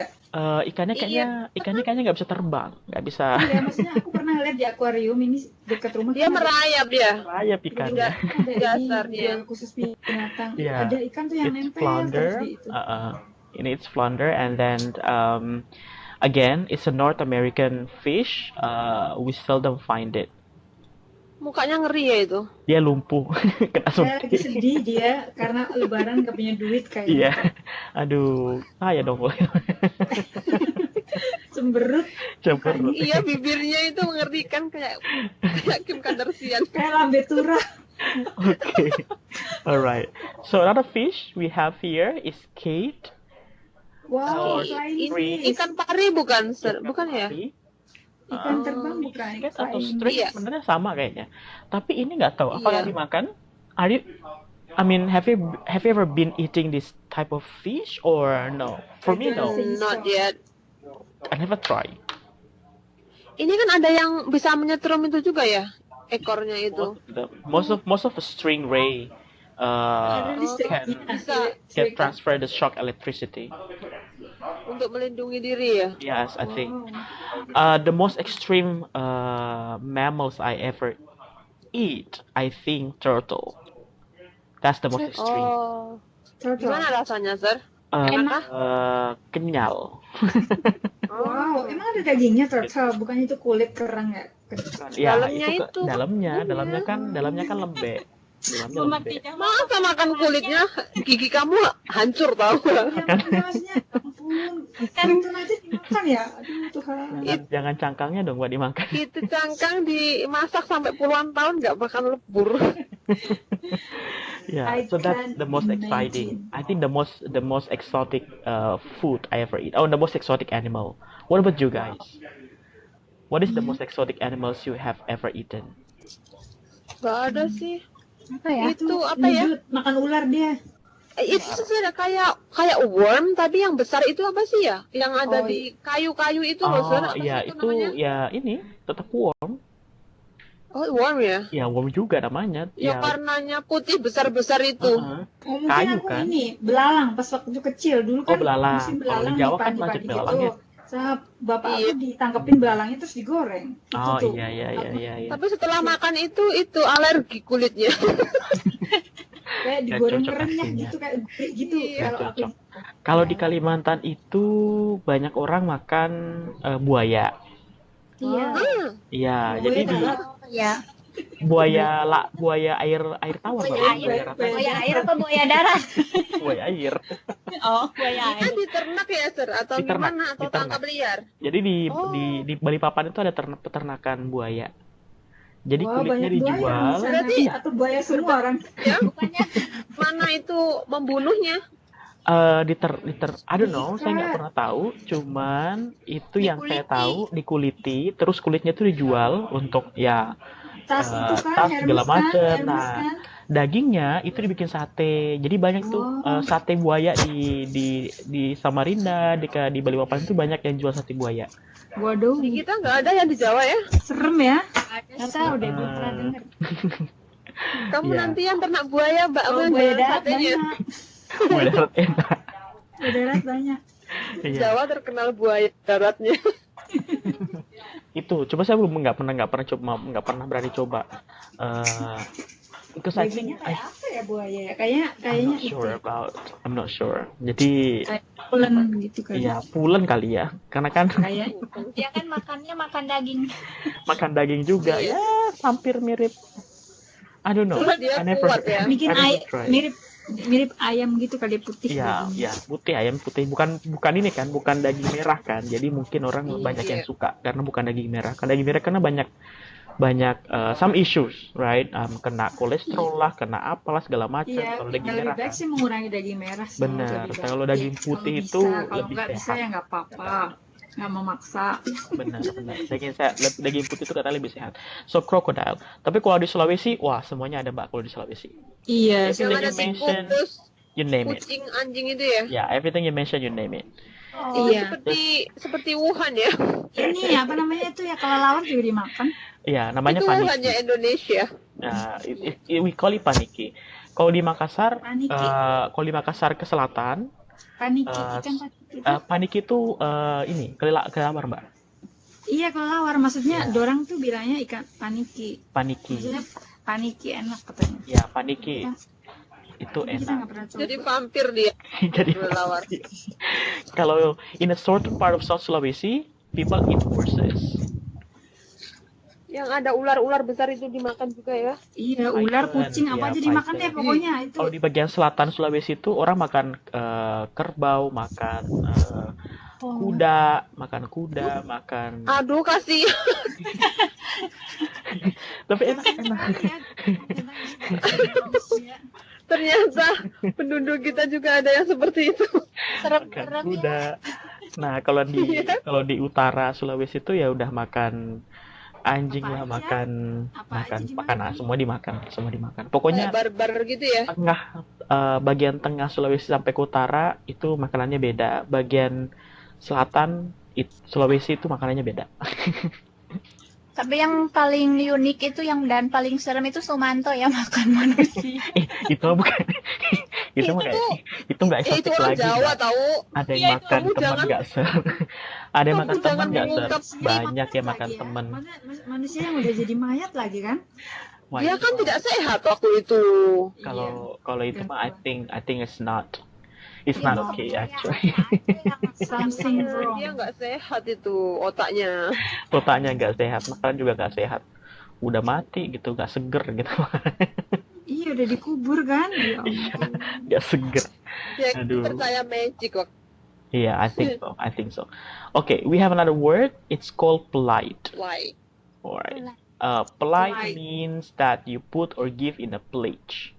A: Ikannya
C: Iya.
A: kayaknya nggak bisa terbang, nggak bisa
B: Iya, maksudnya aku pernah lihat di akuarium ini dekat rumah.
C: Dia
B: kan ada-
C: merayap dia.
A: rayap ikannya.
B: ada ini
C: Dasarnya.
B: yang khusus binatang.
A: Iya.
B: Ada ikan tuh yang
A: It's
B: nempel
A: flounder.
B: terus di itu.
A: Ini it's flounder, and then again it's a North American fish. We seldom find it.
C: Mukanya ngeri ya itu.
A: Dia lumpuh kena
B: Saya lagi
A: suntik.
B: sedih dia karena lebaran gak punya duit
A: Iya.
B: kayaknya.
A: Aduh, kaya dong.
B: Cemberut
A: Cemberut.
C: Iya bibirnya itu mengerikan kayak Kim Kardashian.
B: kayak lambe tura.
A: Okay. Alright. So another fish we have here is skate.
B: Wow,
A: Oh,
B: flying
A: ini
B: fish.
C: Ikan pari bukan? Bukan ya?
B: Ikan terbang bukan?
A: Skate atau
B: Flying
A: string
C: Iya.
A: sebenarnya sama kayaknya. Tapi ini nggak tahu apakah
C: Iya.
A: dimakan. I mean, have you ever been eating this type of fish or no? For me, no.
C: Not yet.
A: I never try.
C: Ini kan ada yang bisa menyetrum itu juga ya ekornya itu.
A: Most of the stingray
B: Ada di
A: can
C: bisa.
A: transfer the shock electricity.
C: Untuk melindungi diri ya.
A: Yes, I think.
B: Wow.
A: The most extreme mammals I ever eat, I think turtle. That's the most extreme.
C: Oh.
B: Turtle.
C: Gimana rasanya, Sir?
B: Enak.
A: Kenyal.
B: Wow, emang ada dagingnya turtle, bukannya itu kulit kerang ya?
A: Ya,
C: Dalamnya
A: itu
C: itu.
A: dalamnya kan lembek. Dalamnya lembek.
C: Masa makan kulitnya gigi kamu hancur tau?
B: Ya, maksudnya, ampun, turtle aja dimakan ya? Aduh Tuhan.
A: Jangan cangkangnya dong buat dimakan.
C: Itu cangkang dimasak sampai puluhan tahun nggak makan lebur.
A: Yeah,
B: I
A: so that's
B: can't
A: the most exciting. I think the most exotic food I ever eat. Oh, the most exotic animal. What about you guys? What is the most exotic animals you have ever eaten?
C: Gak ada sih.
B: Apa ya?
C: Itu apa ya?
B: Nyedut, makan ular dia.
C: Itu sih ada kayak worm tapi yang besar itu apa sih ya? Yang ada
B: Oh,
C: di kayu-kayu itu loh, Sir. Apa sih
A: iya
C: itu
A: itu
C: namanya?
A: ya ini tetap worm.
C: Oh, worm ya?
A: Ya worm juga namanya.
C: Yang warnanya putih besar-besar itu.
A: uh-uh.
B: Oh, mungkin
A: Kayu,
B: aku
A: kan?
B: ini belalang pas waktu kecil dulu
A: Oh,
B: kan
A: belalang.
B: musim
A: Kalau di
B: belalang
A: Jawa kan
B: padi-padi
A: banyak belalang ya.
B: Sama bapak
C: Iya.
B: aku ditangkepin belalangnya terus digoreng. Itu
A: Oh
B: tuh.
A: iya.
C: Tapi setelah makan itu alergi kulitnya.
B: Kayak
A: Nggak
B: digoreng
A: cocok
B: renyah
A: aslinya.
B: gitu kayak gurih gitu
C: Iya.
A: Nggak
B: kalau aku.
A: cocok. Kalau di Kalimantan itu banyak orang makan buaya.
B: Iya.
C: Ah,
A: Iya,
B: Buaya
A: jadi di
B: darat.
D: Oh ya.
A: buaya air tawar
D: Buaya
A: Mbak,
D: air.
A: buaya rata,
D: Buaya air apa buaya darat?
A: buaya air.
D: Oh, buaya
C: kita
D: air.
C: diternak ya, Sir? Atau
A: Diternak,
C: gimana? Atau
A: diternak.
C: tangkap liar?
A: Jadi
C: Oh.
A: di Balikpapan itu ada peternakan buaya. Jadi
B: Wah,
A: kulitnya
B: banyak buaya di
A: dijual.
B: sana.
C: Berarti
B: Atau buaya semua orang.
C: ya,
D: Bukannya
C: mana itu membunuhnya?
A: I don't know, saya nggak pernah tahu. Cuman itu yang saya
D: Dikuliti.
A: tahu dikuliti, terus kulitnya tuh dijual untuk ya
B: Tas itu kan,
A: tas segala
B: Hermes kan,
A: macem.
B: Hermes
A: Nah,
B: kan.
A: dagingnya itu dibikin sate. Jadi banyak tuh
B: Oh.
A: sate buaya di Samarinda, di Balikpapan itu banyak yang jual sate buaya.
B: Waduh,
C: Di kita nggak ada yang di Jawa ya.
B: serem ya.
D: ada
B: Nggak
D: sih.
B: tahu deh, belum pernah
A: Eh,
B: dengar.
C: Kamu
A: Iya.
C: nanti yang ternak buaya, Mbak.
B: Oh,
C: Yang
B: buaya
C: jualan
B: darat
C: satenya.
B: banyak.
A: buaya darat enak.
B: Buaya darat banyak.
A: Iya.
C: Jawa terkenal buaya daratnya.
A: Itu coba saya belum nggak pernah berani coba. Because I think
B: Dagingnya kayak apa ya buaya ya? Kayaknya
A: I'm not sure. Jadi
B: kayak pulen gitu kan.
A: ya pulen kali ya, karena kan
B: Kayak
D: Dia kan makannya makan daging.
A: makan daging juga
C: Iya.
A: ya, hampir mirip. I don't know.
C: Terus dia
A: I never,
C: kuat ya.
B: bikin
A: I never
B: ayam
A: try.
B: mirip ayam gitu kali putih.
A: Iya,
B: dagingnya.
A: ya putih, ayam putih, bukan ini kan, bukan daging merah kan. Jadi mungkin orang
B: Iya.
A: banyak yang suka karena bukan daging merah. Karena daging merah karena banyak some issues, right? Kena kolesterol lah, kena apalah segala macam.
B: Iya,
A: Kalau daging
B: lebih
A: merah
B: baik
A: kan.
B: sih mengurangi daging merah sih.
A: Benar.
B: lebih baik.
A: Kalau daging
B: Iya,
A: putih
B: kalau
A: itu
B: bisa, kalau
A: lebih
B: nggak bisa
A: sehat.
B: ya nggak apa-apa, nggak memaksa.
A: Benar. Daging putih itu katanya lebih sehat. So crocodile. Tapi kalau di Sulawesi, wah semuanya ada Mbak kalau di Sulawesi.
B: Iya,
A: Everything
C: Yang ada
A: you mention,
C: tikus,
A: you name it.
C: kucing, anjing itu ya.
A: Yeah, everything you mention, you name it.
C: Oh,
B: Iya.
C: seperti Wuhan ya.
B: Ini apa namanya itu ya, kelelawar juga dimakan.
A: Iya, namanya
C: Itu Wuhan ya,
A: paniki.
C: Indonesia.
A: We call it paniki. Kalau di Makassar,
B: Paniki.
A: ke selatan,
B: Paniki,
A: eh,
B: ikan paniki.
A: paniki itu ini kelelawar Mbak.
B: Iya, kelelawar. Maksudnya
A: Iya.
B: dorang tuh bilangnya ikan paniki.
A: Paniki.
B: Maksudnya paniki enak katanya.
A: Ya, paniki itu
B: Tapi kita
A: enak.
B: nggak pernah coba.
C: Jadi vampir dia.
A: Jadi
C: Kelelawar.
A: kalau in a certain part of South Sulawesi, people eat horses.
C: Yang ada ular-ular besar itu dimakan juga ya.
B: Iya, ular,
A: Python,
B: kucing, apa
A: iya,
B: aja dimakan
A: python.
B: deh pokoknya itu.
A: Kalau di bagian selatan Sulawesi itu orang makan kerbau, makan kuda, makan.
C: Aduh, kasih.
A: Tapi enak.
B: Iya.
C: Ternyata penduduk kita juga ada yang seperti itu.
A: Makan
D: Serem-serem ya.
A: kuda. Nah, kalau di utara Sulawesi itu ya udah makan anjing
B: Apa
A: lah,
B: aja?
A: makan
B: Apa aja dimakan?
A: semua dimakan. Pokoknya
C: Kayak barbar gitu ya.
A: tengah bagian tengah Sulawesi sampai ke utara itu makanannya beda. Bagian selatan Sulawesi itu makanannya beda.
D: Tapi yang paling unik itu dan paling serem itu Sumanto ya, makan manusia.
A: Itu mah bukan. itu mah kayak itu nggak
C: Ya, itu
A: eksotik
C: orang
A: lagi.
C: Jawa
A: Mbak.
C: tahu.
A: Ada yang
D: Iya, itu
A: makan
C: kamu
A: teman
C: jangan-
A: nggak ser. Ada yang
C: kamu
A: makan
C: jangan
A: teman nggak ser.
C: mengungkap
A: Banyak yang makan
B: lagi ya.
A: teman.
B: Manusia yang udah jadi mayat lagi kan?
A: Wah,
C: Dia
A: itu
C: kan tidak sehat waktu itu.
A: kalau itu mah I think it's not
D: Iya,
A: okay
D: pokoknya
A: actually.
B: Something wrong.
C: Dia nggak sehat itu otaknya.
A: Otaknya nggak sehat, makanan juga nggak sehat. Udah mati gitu, nggak seger gitu.
B: Iya, udah dikubur kan? Ya ampun.
A: Nggak seger.
C: Dia
A: Aduh.
C: percaya magic kok.
A: Yeah, I think so. Okay, we have another word. It's called polite.
C: Why?
A: Alright. Polite
B: Polite.
A: means that you put or give in a pledge.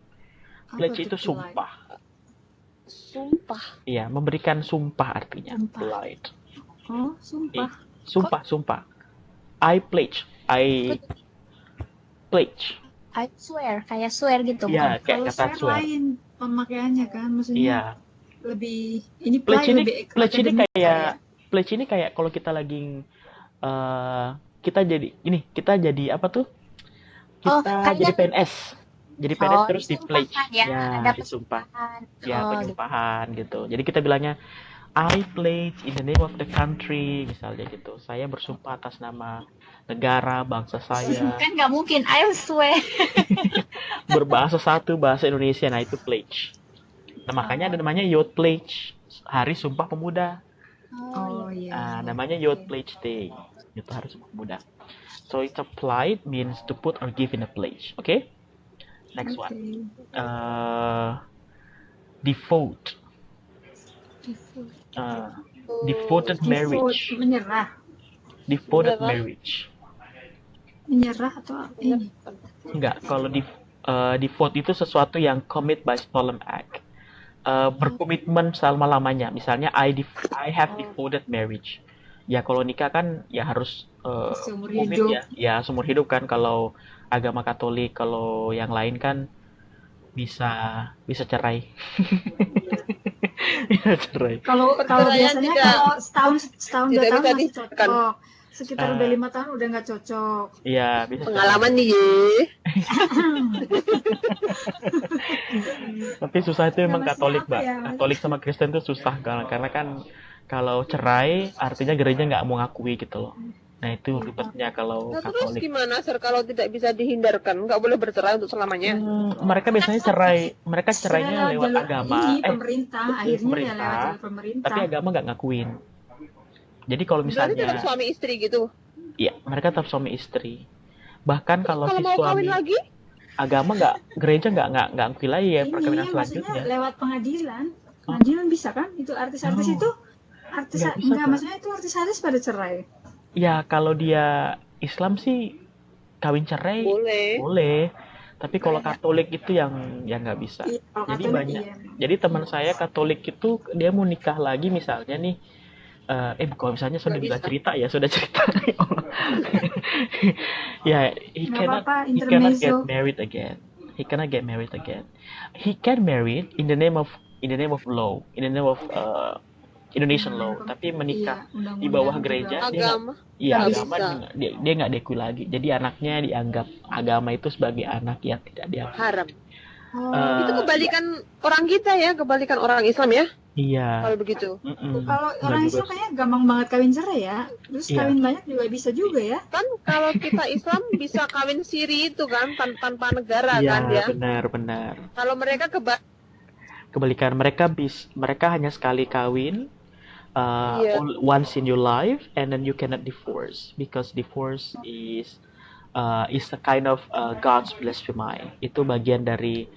B: Apa
A: Pledge
B: tuh
A: itu sumpah.
C: Sumpah.
A: Iya, memberikan sumpah artinya.
B: Sumpah.
A: Polite.
B: Oh, sumpah.
A: Sumpah. I pledge.
D: I swear, kayak swear gitu.
A: Iya, kayak
B: Kalau
A: kata
B: swear
A: swear.
B: lain pemakaiannya kan, maksudnya
A: Iya.
B: lebih ini
A: Pledge ini
B: lebih
A: pledge ini
B: akademik
A: kayak
B: ya.
A: pledge ini kayak kalau kita lagi kita jadi apa tuh?
D: Oh,
A: Kita
D: kalian-
A: jadi PNS. Jadi PNS
D: Oh,
A: terus di pledge.
D: disumpahkan ya, ada
A: disumpah.
D: pesumpahan.
A: Ya,
D: Oh,
A: penyumpahan gitu. Jadi kita bilangnya I pledge in the name of the country, misalnya gitu. Saya bersumpah atas nama negara, bangsa saya.
D: kan nggak mungkin I swear.
A: berbahasa satu bahasa Indonesia. Nah itu pledge. Nah makanya ada namanya Youth Pledge, Hari Sumpah Pemuda.
B: Oh iya.
A: Namanya Youth Pledge Day. Itu Hari Sumpah Pemuda. So it's applied means to put or give in a pledge. Okay? Next one. Devote. Devoted marriage.
B: Menyerah.
A: Devoted
C: Menyerah.
A: marriage.
B: Menyerah atau ini?
A: Enggak, kalau devote itu sesuatu yang commit by solemn act. Berkomitmen selama-lamanya. Misalnya I have devoted marriage. Ya kalau nikah kan ya harus
B: Seumur
A: komit
B: hidup.
A: ya seumur hidup kan. Kalau agama Katolik, kalau yang lain kan bisa cerai. Bisa cerai.
B: Kalau
C: Perceraian
B: biasanya
C: tidak-
B: kalau setahun 2
C: tidak
B: tahun
C: bisa
B: masih
C: dipisahkan.
B: cocok. Sekitar udah
A: Ah.
B: 5 tahun udah nggak cocok.
A: Iya, bisa cerai.
C: Pengalaman nih, Ye.
A: Tapi susah itu memang
B: Namanya
A: Katolik,
B: apa
A: Mbak.
B: ya?
A: Katolik sama Kristen itu susah karena kan kalau cerai artinya gereja nggak mau ngakui gitu loh. Nah itu ribetnya kalau
C: Nah, terus
A: Katolik.
C: gimana, Sir, kalau tidak bisa dihindarkan? Nggak boleh bercerai untuk selamanya?
A: Mereka biasanya mereka cerainya lewat
B: jalur
A: agama.
B: ini pemerintah, akhirnya ya
A: pemerintah,
B: lewat jalur pemerintah.
A: Tapi agama nggak ngakuin. Jadi kalau
C: Berarti tetap
A: misalnya,
C: suami istri gitu?
A: ya mereka tetap suami istri. Bahkan kalau
C: Kalau
A: si
C: mau kawin
A: suami
C: lagi?
A: agama gereja nggak ngakui lagi ya perkawinan
B: Ini maksudnya
A: selanjutnya.
B: lewat pengadilan. Pengadilan bisa kan? Itu artis-artis
A: Oh.
B: itu artis
A: Nggak bisa,
B: enggak,
A: Kak.
B: maksudnya itu artis-artis pada cerai.
A: Ya kalau dia Islam sih kawin cerai
C: Boleh.
A: boleh. Tapi kalau Katolik itu yang nggak bisa.
B: Iya, kalau
A: Jadi
B: Katolik
A: banyak.
B: iya.
A: Jadi teman saya Katolik itu dia mau nikah lagi misalnya nih. Kalau misalnya sudah
C: Nggak bisa.
A: cerita ya sudah cerita. Ya, he
B: Nggak
A: cannot
B: apa-apa,
A: he cannot get
B: intermezzo.
A: married again. He cannot get married again. He can marry in the name of law, in the name of Indonesian law. Tapi menikah
B: Iya, undang-undang
A: di bawah
B: juga.
A: gereja dia nggak,
C: Agama.
A: iya
C: Nggak
A: agama
C: bisa.
A: dia nggak diakui lagi. Jadi anaknya dianggap agama itu sebagai anak yang tidak diakui.
C: Haram.
B: Oh,
A: Eh,
C: Itu kebalikan orang kita ya, kebalikan orang Islam ya,
A: Iya.
C: kalau begitu.
B: kalau
A: Nggak
B: orang
A: juga
B: Islam
A: sih.
B: kayaknya gampang banget kawin cerai ya. Terus
A: Iya.
B: kawin banyak juga bisa juga ya.
C: Kan kalau kita Islam bisa kawin siri itu kan, tanpa negara
A: Iya,
C: kan ya.
A: benar.
C: Kalau mereka
A: Kebalikan mereka hanya sekali kawin,
C: Iya.
A: once in your life, and then you cannot divorce because divorce is a kind of God's blasphemy. Itu bagian dari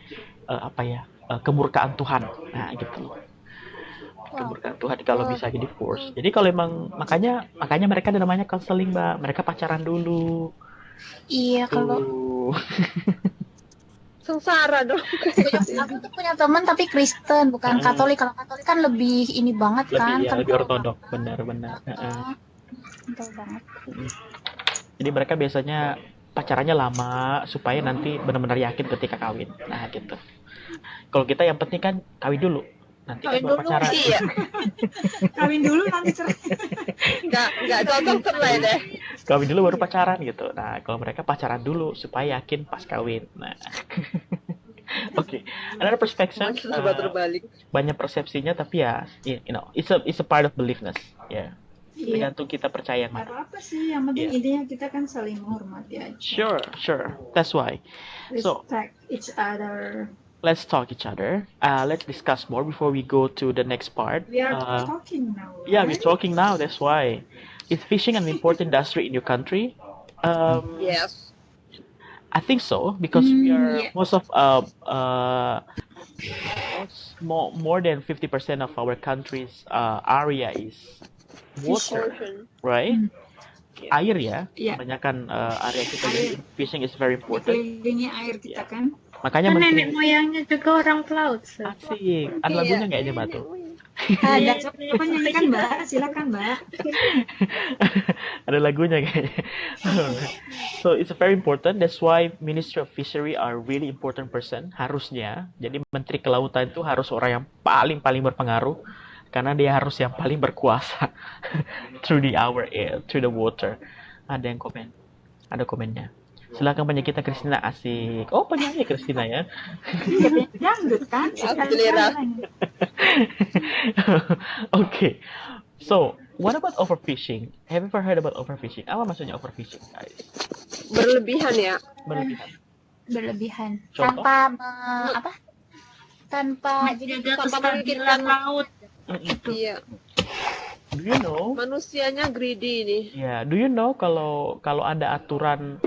A: kemurkaan Tuhan. Nah gitu loh. Kemurkaan Tuhan kalau bisa di divorce. Jadi kalau emang makanya mereka ada namanya counseling, Mbak. Mereka pacaran dulu.
D: Iya, kalau
A: Tuh.
C: sengsara dong.
D: aku tuh punya teman tapi Kristen, bukan Katolik. Kalau Katolik kan lebih ini banget kan.
A: lebih
D: kental
A: ortodok, benar.
D: banget. Kental banget.
A: Jadi mereka biasanya pacarannya lama supaya nanti benar-benar yakin ketika kawin. Nah gitu. Kalau kita yang penting kan kawin dulu. Nanti kan
C: Kawin
A: baru
C: dulu
A: pacaran.
C: sih ya.
B: Kawin dulu nanti cerai.
C: Nggak cocok cerai deh.
A: Kawin dulu baru pacaran gitu. Nah kalau mereka pacaran dulu supaya yakin pas kawin. Nah. Oke. Another perspective.
C: Masih serba terbalik.
A: Banyak persepsinya tapi ya, it's a part of beliefness. Ya.
B: Iya.
A: Tergantung kita percaya yang
B: Nggak
A: mana.
B: apa-apa sih, yang penting
A: Iya.
B: intinya kita kan saling menghormati aja.
A: Sure. That's why. So,
B: Respect each other.
A: let's talk each other. Let's discuss more before we go to the next part.
B: We are talking now.
A: Yeah, we're
B: right?
A: talking now. That's why. Is fishing an important industry in your country?
C: Yes.
A: I think so because we are
B: yeah.
A: most of more than 50% of our country's area is water,
C: Ocean.
A: right? Air ya,
B: Iya.
A: kebanyakan area kita.
B: Air.
A: Jadi fishing is very important.
B: Dikelilingi air kita
A: Iya.
B: kan.
A: Makanya
E: Kan nenek
A: menteri
E: moyangnya juga orang pelaut. Sir.
A: asik. Ada
C: Iya.
A: lagunya nggak ini Mbak tuh?
B: Ada coba nyanyikan Mbak, silakan Mbak.
A: Ada lagunya kayaknya. So it's very important. That's why Ministry of Fishery are really important person harusnya. Jadi Menteri Kelautan itu harus orang yang paling berpengaruh karena dia harus yang paling berkuasa through the air, through the water. Ada yang komen. Ada komennya. Silakan penyanyi kita Christina asik. Oh penyanyi Christina ya.
B: Dangdut kan?
C: Aku selera.
A: Okay. So what about overfishing? Have you ever heard about overfishing? Apa maksudnya overfishing, guys?
C: Berlebihan ya.
A: Berlebihan.
D: berlebihan
A: Contoh?
D: tanpa
E: Menjaga
C: tanpa
E: kestabilan
C: memikirkan.
E: laut.
C: Iya,
A: Do you know?
C: manusianya greedy ini.
A: Ya, do you know kalau ada aturan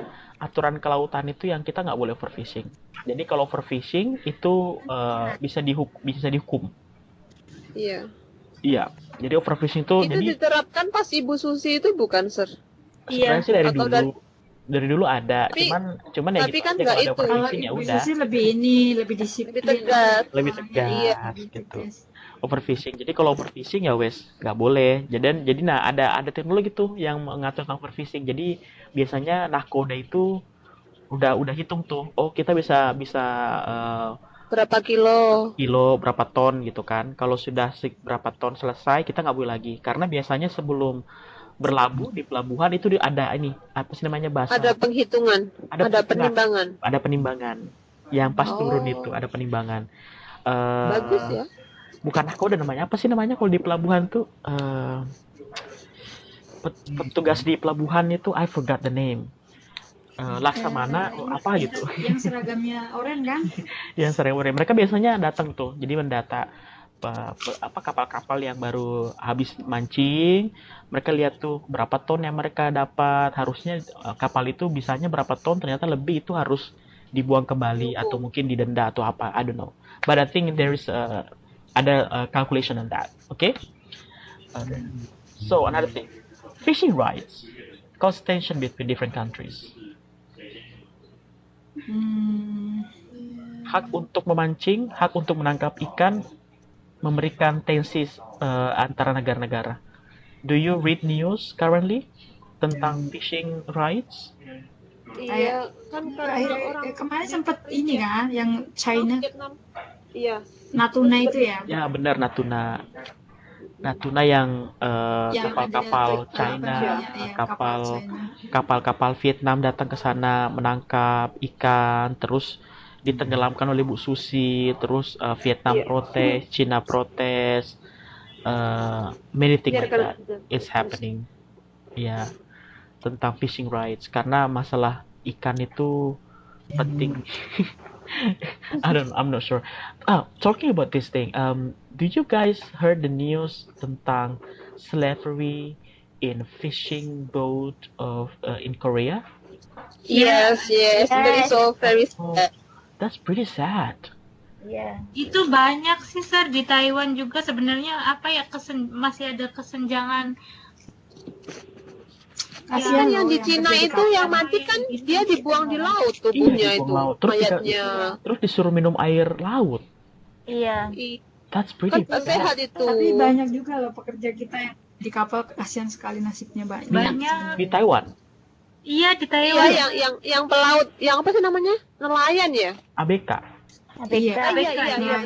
A: kelautan itu yang kita nggak boleh overfishing. Jadi kalau overfishing itu bisa dihukum.
C: Iya.
A: Iya. Jadi overfishing itu
C: Itu
A: jadi
C: diterapkan pas Ibu Susi itu bukan, Sir?
A: sebenarnya sih dari
C: Atau
A: dulu. Dari dulu ada,
C: Tapi-
A: cuman ya
C: tapi
A: gitu
C: kan
A: aja
C: nggak
A: kalau ada
C: itu.
B: Kalau
A: overfishing ya
B: Ibu
A: udah
B: Susi lebih disiplin,
C: Lebih tegas.
A: lebih
B: orangnya,
A: tegas
C: Iya.
B: lebih
A: gitu.
B: tegas.
A: Overfishing. Jadi kalau overfishing ya wes nggak boleh. Jadi nah ada teknologi tuh yang mengatur tentang overfishing. Jadi biasanya nahkoda itu udah hitung tuh. Oh, kita bisa eh,
C: Berapa kilo?
A: kilo berapa ton gitu kan. Kalau sudah berapa ton selesai kita nggak boleh lagi. Karena biasanya sebelum berlabuh di pelabuhan itu ada ini apa sih namanya bahasa?
C: Ada penghitungan, ada
A: perhitungan.
C: penimbangan.
A: Ada penimbangan. Yang pas turun
C: Oh.
A: itu ada penimbangan.
C: Bagus ya.
A: Bukan nahkoda namanya apa sih namanya kalau di pelabuhan tuh petugas di pelabuhan itu I forgot the name. Laksamana apa gitu.
B: Yang seragamnya oranye kan?
A: Yang sering mereka biasanya datang tuh jadi mendata apa kapal-kapal yang baru habis mancing, mereka lihat tuh berapa ton yang mereka dapat, harusnya kapal itu bisanya berapa ton, ternyata lebih, itu harus dibuang kembali atau mungkin didenda atau apa, I don't know, but I think there is ada calculation on that. Okay. So another thing, fishing rights cause tension between different countries. Hak untuk memancing, hak untuk menangkap ikan memberikan tensi antara negara-negara. Do you read news currently tentang fishing rights?
C: Iya, kan karena orang
B: Kemarin sempat ini kan, yang China,
C: Vietnam. Iya.
B: Natuna itu ya.
A: Ya benar, Natuna yang
B: Yang
A: kapal-kapal
B: ada,
A: China,
B: kapal China.
A: kapal-kapal Vietnam datang ke sana menangkap ikan, terus ditenggelamkan oleh Bu Susi, terus Vietnam
C: Iya.
A: protes, Cina protes, many things like
C: Biarkan
A: that it's happening. Ya, tentang fishing rights karena masalah ikan itu penting. I'm not sure. Talking about this thing, did you guys heard the news tentang slavery in fishing boat in Korea?
C: Yes, very sad.
A: That's pretty sad.
D: Iya.
E: Itu banyak sih, Sir, di Taiwan juga sebenarnya masih ada kesenjangan.
B: Kasihan
C: Kan yang
B: loh
C: di
B: yang
C: Cina
B: kerja di
C: itu
B: kapal.
C: yang mati kan dia dibuang di laut tubuhnya
A: Iya, dibuang
C: itu,
A: laut. Terus
C: mayatnya.
A: Terus disuruh minum air laut.
D: Iya.
A: That's
C: Kan
A: pretty
C: gak
A: bad.
C: sehat itu.
B: Tapi banyak juga loh pekerja kita yang di kapal, kasihan sekali nasibnya banyak.
E: Banyak.
A: Di Taiwan,
E: Iya, di
C: Iya,
E: Taiwan.
C: yang pelaut, yang apa sih namanya? Nelayan ya?
A: ABK.
B: Iya.
C: Ah, iya,
B: Iya.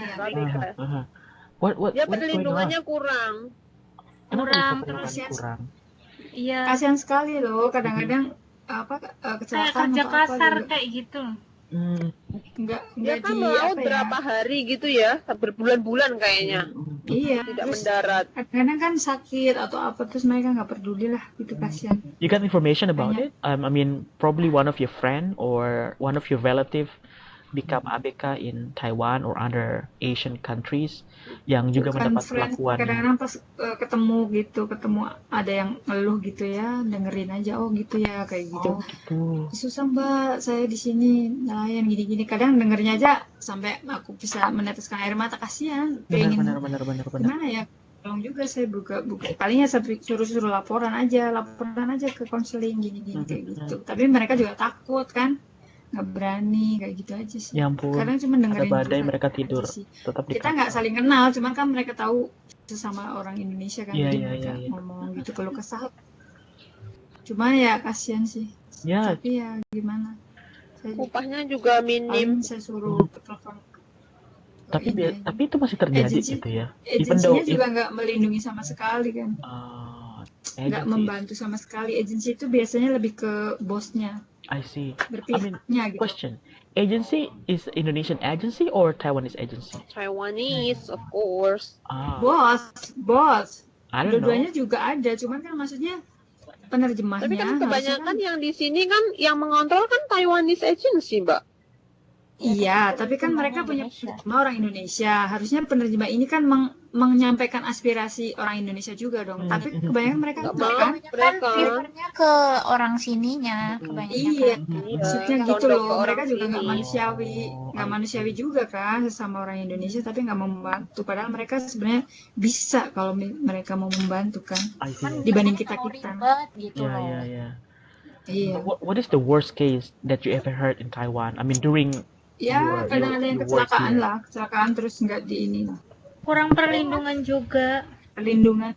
A: What
C: Dia
A: what's going on?
C: perlindungannya kurang.
A: Kenapa
E: kurang,
A: bisa
E: terus
A: perlindungan kurang?
E: Iya.
B: Kasihan sekali loh, kadang-kadang
E: Kayak
B: kecelakaan
E: kerja
B: atau apa
E: kasar
B: juga.
E: kayak gitu.
B: Enggak
C: Dia kan
B: di
C: melaut
B: apa ya?
C: berapa hari gitu ya, berbulan-bulan kayaknya.
B: Iya,
C: Tidak
B: terus
C: mendarat.
B: kadang-kadang kan sakit atau apa, terus mereka nggak peduli lah, gitu kasihan.
A: You got information about
B: Banyak.
A: it? I mean, probably one of your friend or one of your relative become ABK in Taiwan or other Asian countries yang juga
B: Bukan
A: mendapat
B: friends,
A: perlakuan.
B: kadang-kadang pas ketemu ada yang ngeluh gitu ya, dengerin aja, oh gitu ya, kayak gitu.
A: Oh, gitu.
B: Susah mbak, saya di sini nelayan gini-gini, kadang dengernya aja sampai aku bisa meneteskan air mata, kasihan, pengen
A: Benar.
B: gimana ya, tolong juga saya buka palingnya suruh laporan aja ke konseling gini-gini kayak gitu, tapi mereka juga takut kan, nggak berani kayak gitu aja sih.
A: Ya ampun.
B: Kadang cuma
A: Ada
B: dengerin
A: badai
B: curhat
A: mereka
B: aja
A: tidur.
B: sih.
A: Tetap di
B: Kita nggak
A: kapal.
B: saling kenal, cuman kan mereka tahu sesama orang Indonesia kan,
A: Iya,
B: jadi
A: iya,
B: mereka
A: iya.
B: ngomong gitu keluh kesah. Cuman ya kasihan sih,
A: Ya,
B: tapi ya gimana, saya
C: Upahnya juga minim.
B: paling saya suruh telepon.
A: tapi
B: Ini,
A: tapi itu masih terjadi
B: Agency-
A: gitu ya.
B: agensinya juga nggak melindungi sama sekali kan, nggak
A: agency.
B: membantu sama sekali. Agensi itu biasanya lebih ke bosnya,
A: I see.
B: berpihaknya gitu.
A: Question. Agency is Indonesian agency or Taiwanese agency?
C: Taiwanese, of course.
B: Bos,
A: I don't know.
B: dua-duanya juga ada, cuman kan maksudnya penerjemahnya
C: Tapi kan
B: harusnya
C: kebanyakan
B: kan
C: yang di sini kan yang mengontrol kan Taiwanese agency, Mbak.
B: Iya, tapi kan mereka punya
D: Indonesia.
B: penerjemah orang Indonesia. Harusnya penerjemah ini kan menyampaikan aspirasi orang Indonesia juga dong. Tapi kebanyakan mereka
C: Nggak
B: enggak
C: mau
B: kan?
D: Kebanyakan
C: mereka.
D: refernya ke orang sininya, kebanyakan.
B: Iya,
C: Iya,
B: maksudnya gitu
C: condong ke
B: loh.
C: orang
B: Mereka juga nggak
C: sini.
B: manusiawi, nggak manusiawi juga kan sesama orang Indonesia, tapi nggak mau membantu. Padahal mereka sebenarnya bisa kalau mereka mau membantu kan,
A: I see.
B: dibanding
D: Mereka mau
B: kita.
D: ribet gitu
A: Yeah,
D: loh.
A: yeah, yeah.
B: Iya.
A: What is the worst case that you ever heard in Taiwan? I mean, during
B: Ya, kadang ada yang
A: your work
B: kecelakaan
A: here.
B: lah, kecelakaan terus nggak di ini lah.
E: Kurang perlindungan juga.
B: Perlindungan.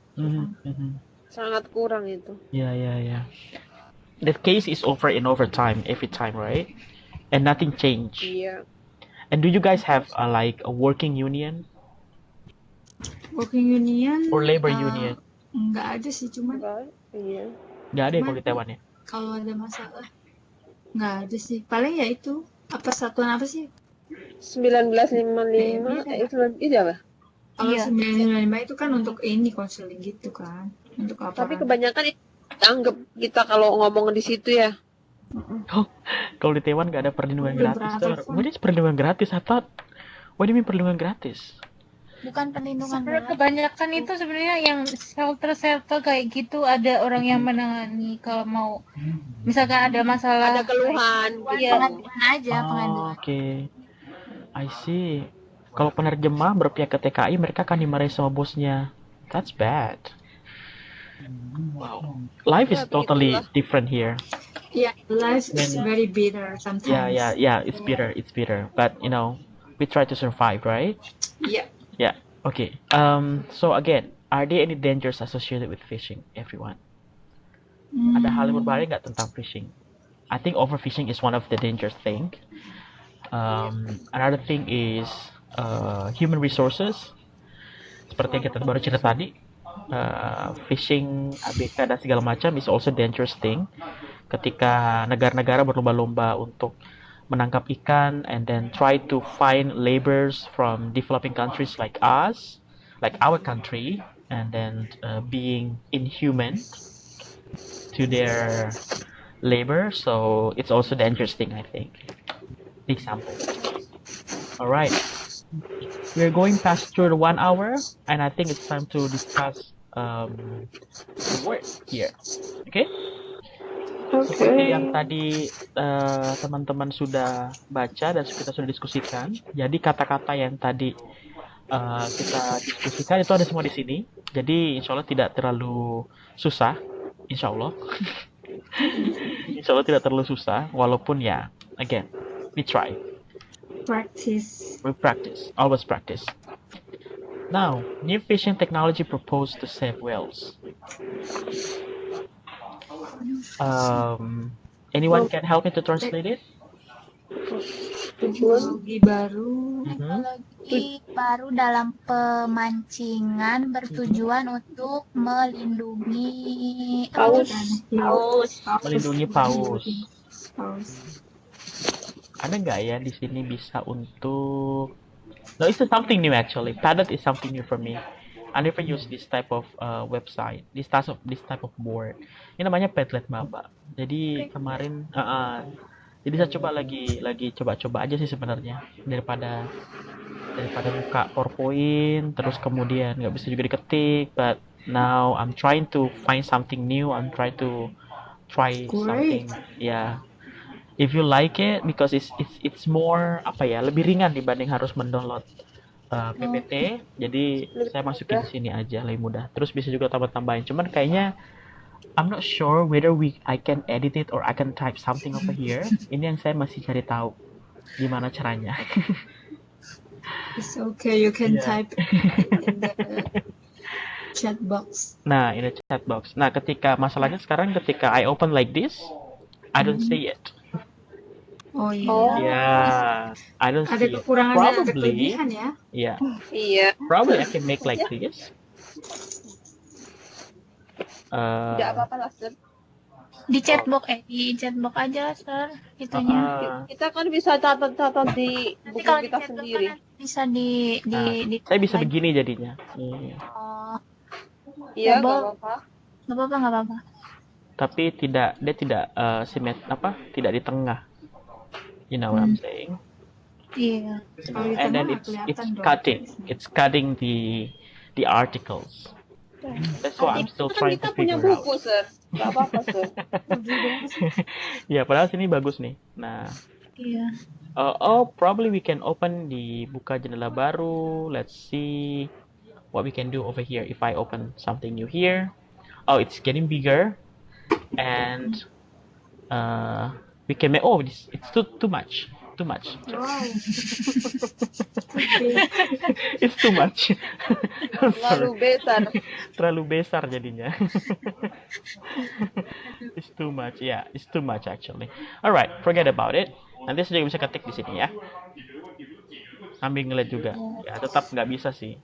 C: Sangat kurang itu.
A: Yeah, yeah, yeah. The case is over and over time, every time, right? And nothing changed.
C: Iya.
A: And do you guys have like a working union
B: Working union
A: or labor union?
B: nggak ada sih, cuman
C: Enggak. Iya.
A: Nggak ada ya kalau di Taiwan ya?
B: kalau ada masalah nggak ada sih. Paling ya itu persatuan apa sih?
C: 1955 itu apa?
B: Kalau
D: Iya.
B: 995 itu kan untuk ini konseling gitu kan, untuk apa?
C: Tapi kebanyakan itu anggap kita kalau ngomong di situ ya.
A: Kalau di Taiwan nggak ada perlindungan
B: Belum
A: gratis.
B: pernah
A: Sir.
B: telepon.
A: What is perlindungan gratis? I thought, what do you mean perlindungan gratis?
D: Bukan perlindungan
E: Sebenarnya
D: doang.
E: kebanyakan itu sebenarnya yang shelter kayak gitu ada orang yang menangani kalau mau misalkan ada masalah.
C: Ada keluhan.
E: Iya.
D: Pengaduan aja,
A: Oh,
D: pengaduan.
A: oke. I see. Kalau penerjemah berpihak ke TKI, mereka akan dimarahi sama bosnya. That's bad. Wow. Life is
C: Ya,
A: totally
C: begitulah.
A: different here.
B: Yeah, life is very bitter sometimes.
A: Yeah. It's bitter. But you know, we try to survive, right?
B: Iya.
A: Yeah. Okay. So again, are there any dangers associated with fishing, everyone? Ada hal yang berbahaya nggak tentang fishing? I think overfishing is one of the dangerous thing. Another thing is human resources. Seperti yang kita baru cerita tadi, fishing, ABK dan segala macam is also dangerous thing. Ketika negara-negara berlomba-lomba untuk menangkap ikan and then try to find laborers from developing countries like us, like our country, and then being inhuman to their labor, so it's also dangerous thing, I think. Example. All right, we're going past through the 1 hour, and I think it's time to discuss the word here. Okay? Seperti yang tadi teman-teman sudah baca dan kita sudah diskusikan. Jadi kata-kata yang tadi kita diskusikan itu ada semua di sini. Jadi insya Allah tidak terlalu susah. Insya Allah. Insya Allah tidak terlalu susah. Walaupun ya, again, we try.
B: Practice.
A: We practice. Always practice. Now, new fishing technology proposed to save whales. Anyone can help me to translate it?
B: Teknologi baru.
D: Teknologi baru dalam pemancingan bertujuan untuk melindungi
C: Paus.
A: Melindungi paus.
B: Paus.
A: Ada nggak ya di sini bisa untuk? No, it's something new actually. Padlet is something new for me. I never use this type of website, this type of board. Ini namanya Padlet Maba. Jadi kemarin, jadi saya coba lagi coba-coba aja sih sebenarnya daripada buka PowerPoint terus kemudian nggak bisa juga diketik. But now I'm trying to find something new. I'm trying to try something. Yeah. If you like it, because it's more lebih ringan dibanding harus mendownload PPT. Jadi saya masukin di sini aja, lebih mudah. Terus bisa juga tambah-tambahin. Cuman kayaknya I'm not sure whether I can edit it or I can type something over here. Ini yang saya masih cari tahu gimana caranya.
B: It's okay, you can
A: Yeah.
B: type in the chat box.
A: Nah, in the chat box. Nah, masalahnya sekarang ketika I open like this, I don't see it.
B: Oh iya.
A: Yeah, I don't
B: Ada
A: see it.
B: kekurangan dan ada
A: Probably,
B: kelebihan ya.
A: yeah.
C: Iya.
A: Probably I can make like this.
C: Tidak apa-apa lah, Sir.
D: di chatbox aja, Sir, itunya.
C: Kita kan bisa catat-catat di
D: Nanti
C: buku
D: kalau di
C: kita
D: chatbox
C: sendiri.
D: kan bisa di
A: Saya bisa begini jadinya. Iya.
D: Oh,
C: Iya,
D: Coba.
C: nggak apa-apa.
D: nggak apa-apa.
A: Tapi dia tidak tidak di tengah. You know what I'm saying?
E: Iya.
B: Kalau di
A: And
B: tengah
A: then
B: nggak
A: it's
B: kelihatan dong.
A: cutting the articles. That's what I'm still
C: Kan
A: trying
C: kita
A: to
C: punya
A: figure out.
C: buku, Sir. Gak apa-apa, Sir.
A: Ya, padahal sini bagus nih. Nah,
E: Iya.
A: probably we can open di buka jendela baru. Let's see what we can do over here. If I open something new here, oh, it's getting bigger, and we can make. Oh, it's too much.
B: Wow.
A: It's too much.
C: Terlalu besar.
A: Terlalu besar jadinya. It's too much, yeah, it's too much actually. Alright, forget about it. Nanti saya juga bisa ketik di sini ya. Sambil ngeliat juga. Ya, tetap nggak bisa sih.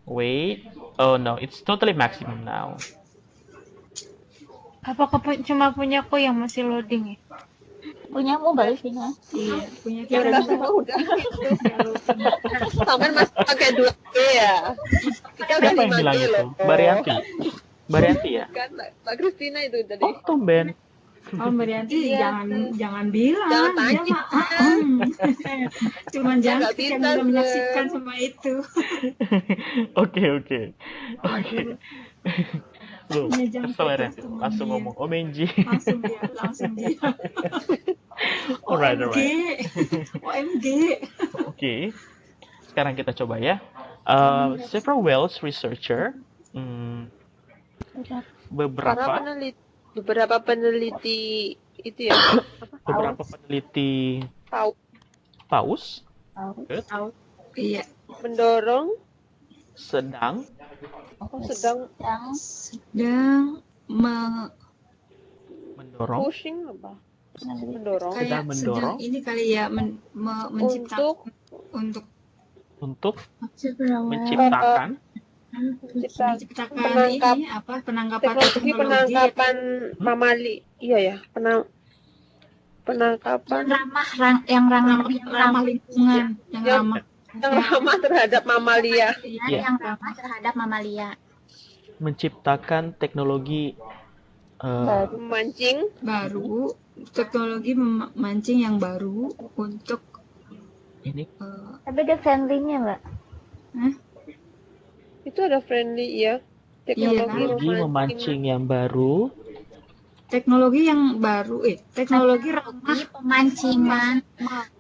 A: Wait. Oh no, it's totally maximum now.
E: Apakah cuma punyaku yang masih loading ya?
D: Punyamu bagus sih, ha?
B: Iya, punya
C: Ya
B: kita
C: udah
B: juga.
C: semua udah. Sampai masih pakai 2G ya. Kita udah
A: Siapa yang
C: 5G
A: bilang itu?
C: loh.
A: Mbak ya?
C: Kan Mbak Kristina itu tadi.
A: Oh, tumben.
B: Oh, Mbak Rianti, jangan bilang.
C: Jangan tanya.
B: Dia cuman
C: Dia
B: jangan
C: nggak
B: yang
C: pintar,
B: udah menyaksikan semua itu.
A: Oke. Loh,
B: Iya, jangan
A: kesel ya,
B: fokus
A: Renti.
B: sama
A: Langsung
B: dia.
A: ngomong OMG.
B: Langsung dia.
A: Alright.
B: OMG.
A: Oke. Sekarang kita coba ya. Several Welsh researcher, beberapa
C: peneliti itu ya.
A: beberapa peneliti paus
B: Iya.
C: Mendorong
A: sedang
C: sedang
A: mendorong
C: pushing apa? Mendorong
B: Kayak
A: mendorong.
B: sedang ini kali ya menciptakan
C: untuk
A: menciptakan
B: menciptakan ini apa penangkapan
C: teknologi penangkapan mamali. Iya ya, penangkapan
D: yang
B: ramah lingkungan, yang
C: ramah terhadap mamalia.
A: Iya.
D: yang ramah terhadap mamalia.
A: Menciptakan teknologi
C: Memancing
B: baru, teknologi memancing yang baru untuk
A: ini
D: Tapi ada friendly-nya, Mbak.
C: itu ada friendly ya.
A: teknologi memancing yang baru,
B: teknologi ramah
D: Pemancingan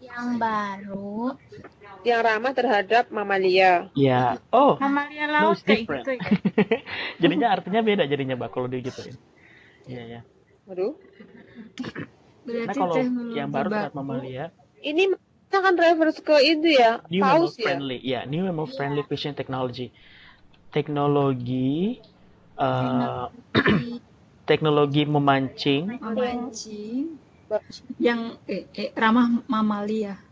D: yang baru.
C: yang ramah terhadap mamalia.
A: ya. Oh,
E: Mamalia
A: no,
E: laut
A: it's
E: kayak
A: different.
E: gitu ya.
A: Jadinya artinya beda jadinya, Mbak, kalau digituin. Iya.
C: Waduh.
B: berarti
A: Nah, kalau
B: teknologi
A: yang baru terhadap mamalia,
C: Ini akan reverse ke itu ya,
A: new mammal
C: paus ya.
A: friendly. Ya, new mammal friendly fishing technology. Teknologi teknologi memancing
B: yang ramah mamalia.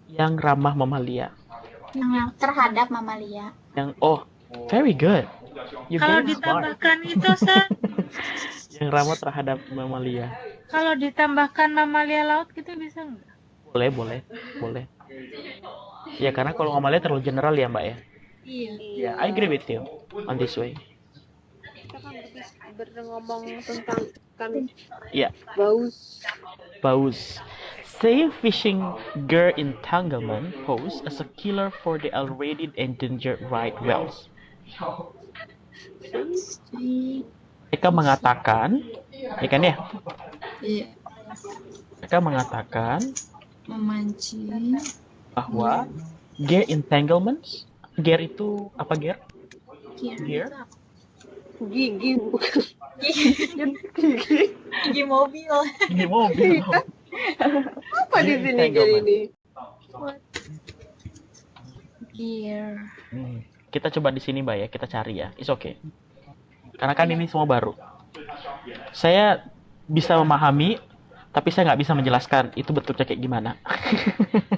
A: yang ramah mamalia.
D: Yang terhadap mamalia.
A: Yang very good. You
E: Kalau
A: getting smart.
E: ditambahkan itu, Sir,
A: Yang ramah terhadap mamalia.
E: kalau ditambahkan mamalia laut gitu bisa nggak?
A: Boleh. Ya, karena kalau mamalia terlalu general ya, Mbak ya.
B: Iya.
A: I agree with you on this way.
C: Kita kan ngomong tentang
A: Yeah.
C: baus.
A: Say fishing gear entanglement pose as a killer for the already endangered right whales. Mereka mengatakan, ya kan ya?
B: Iya.
A: Mereka mengatakan
B: Memancing
A: bahwa gear entanglements, gear itu apa gear? Gear?
C: Gigi bukan.
D: Gigi mobil.
A: Ini mobil.
C: Apa di sini kayak ini?
D: Gear.
A: Kita coba di sini, Mbak ya, kita cari ya. It's okay. Karena kan ini semua baru. Saya bisa memahami, tapi saya nggak bisa menjelaskan itu betulnya kayak gimana.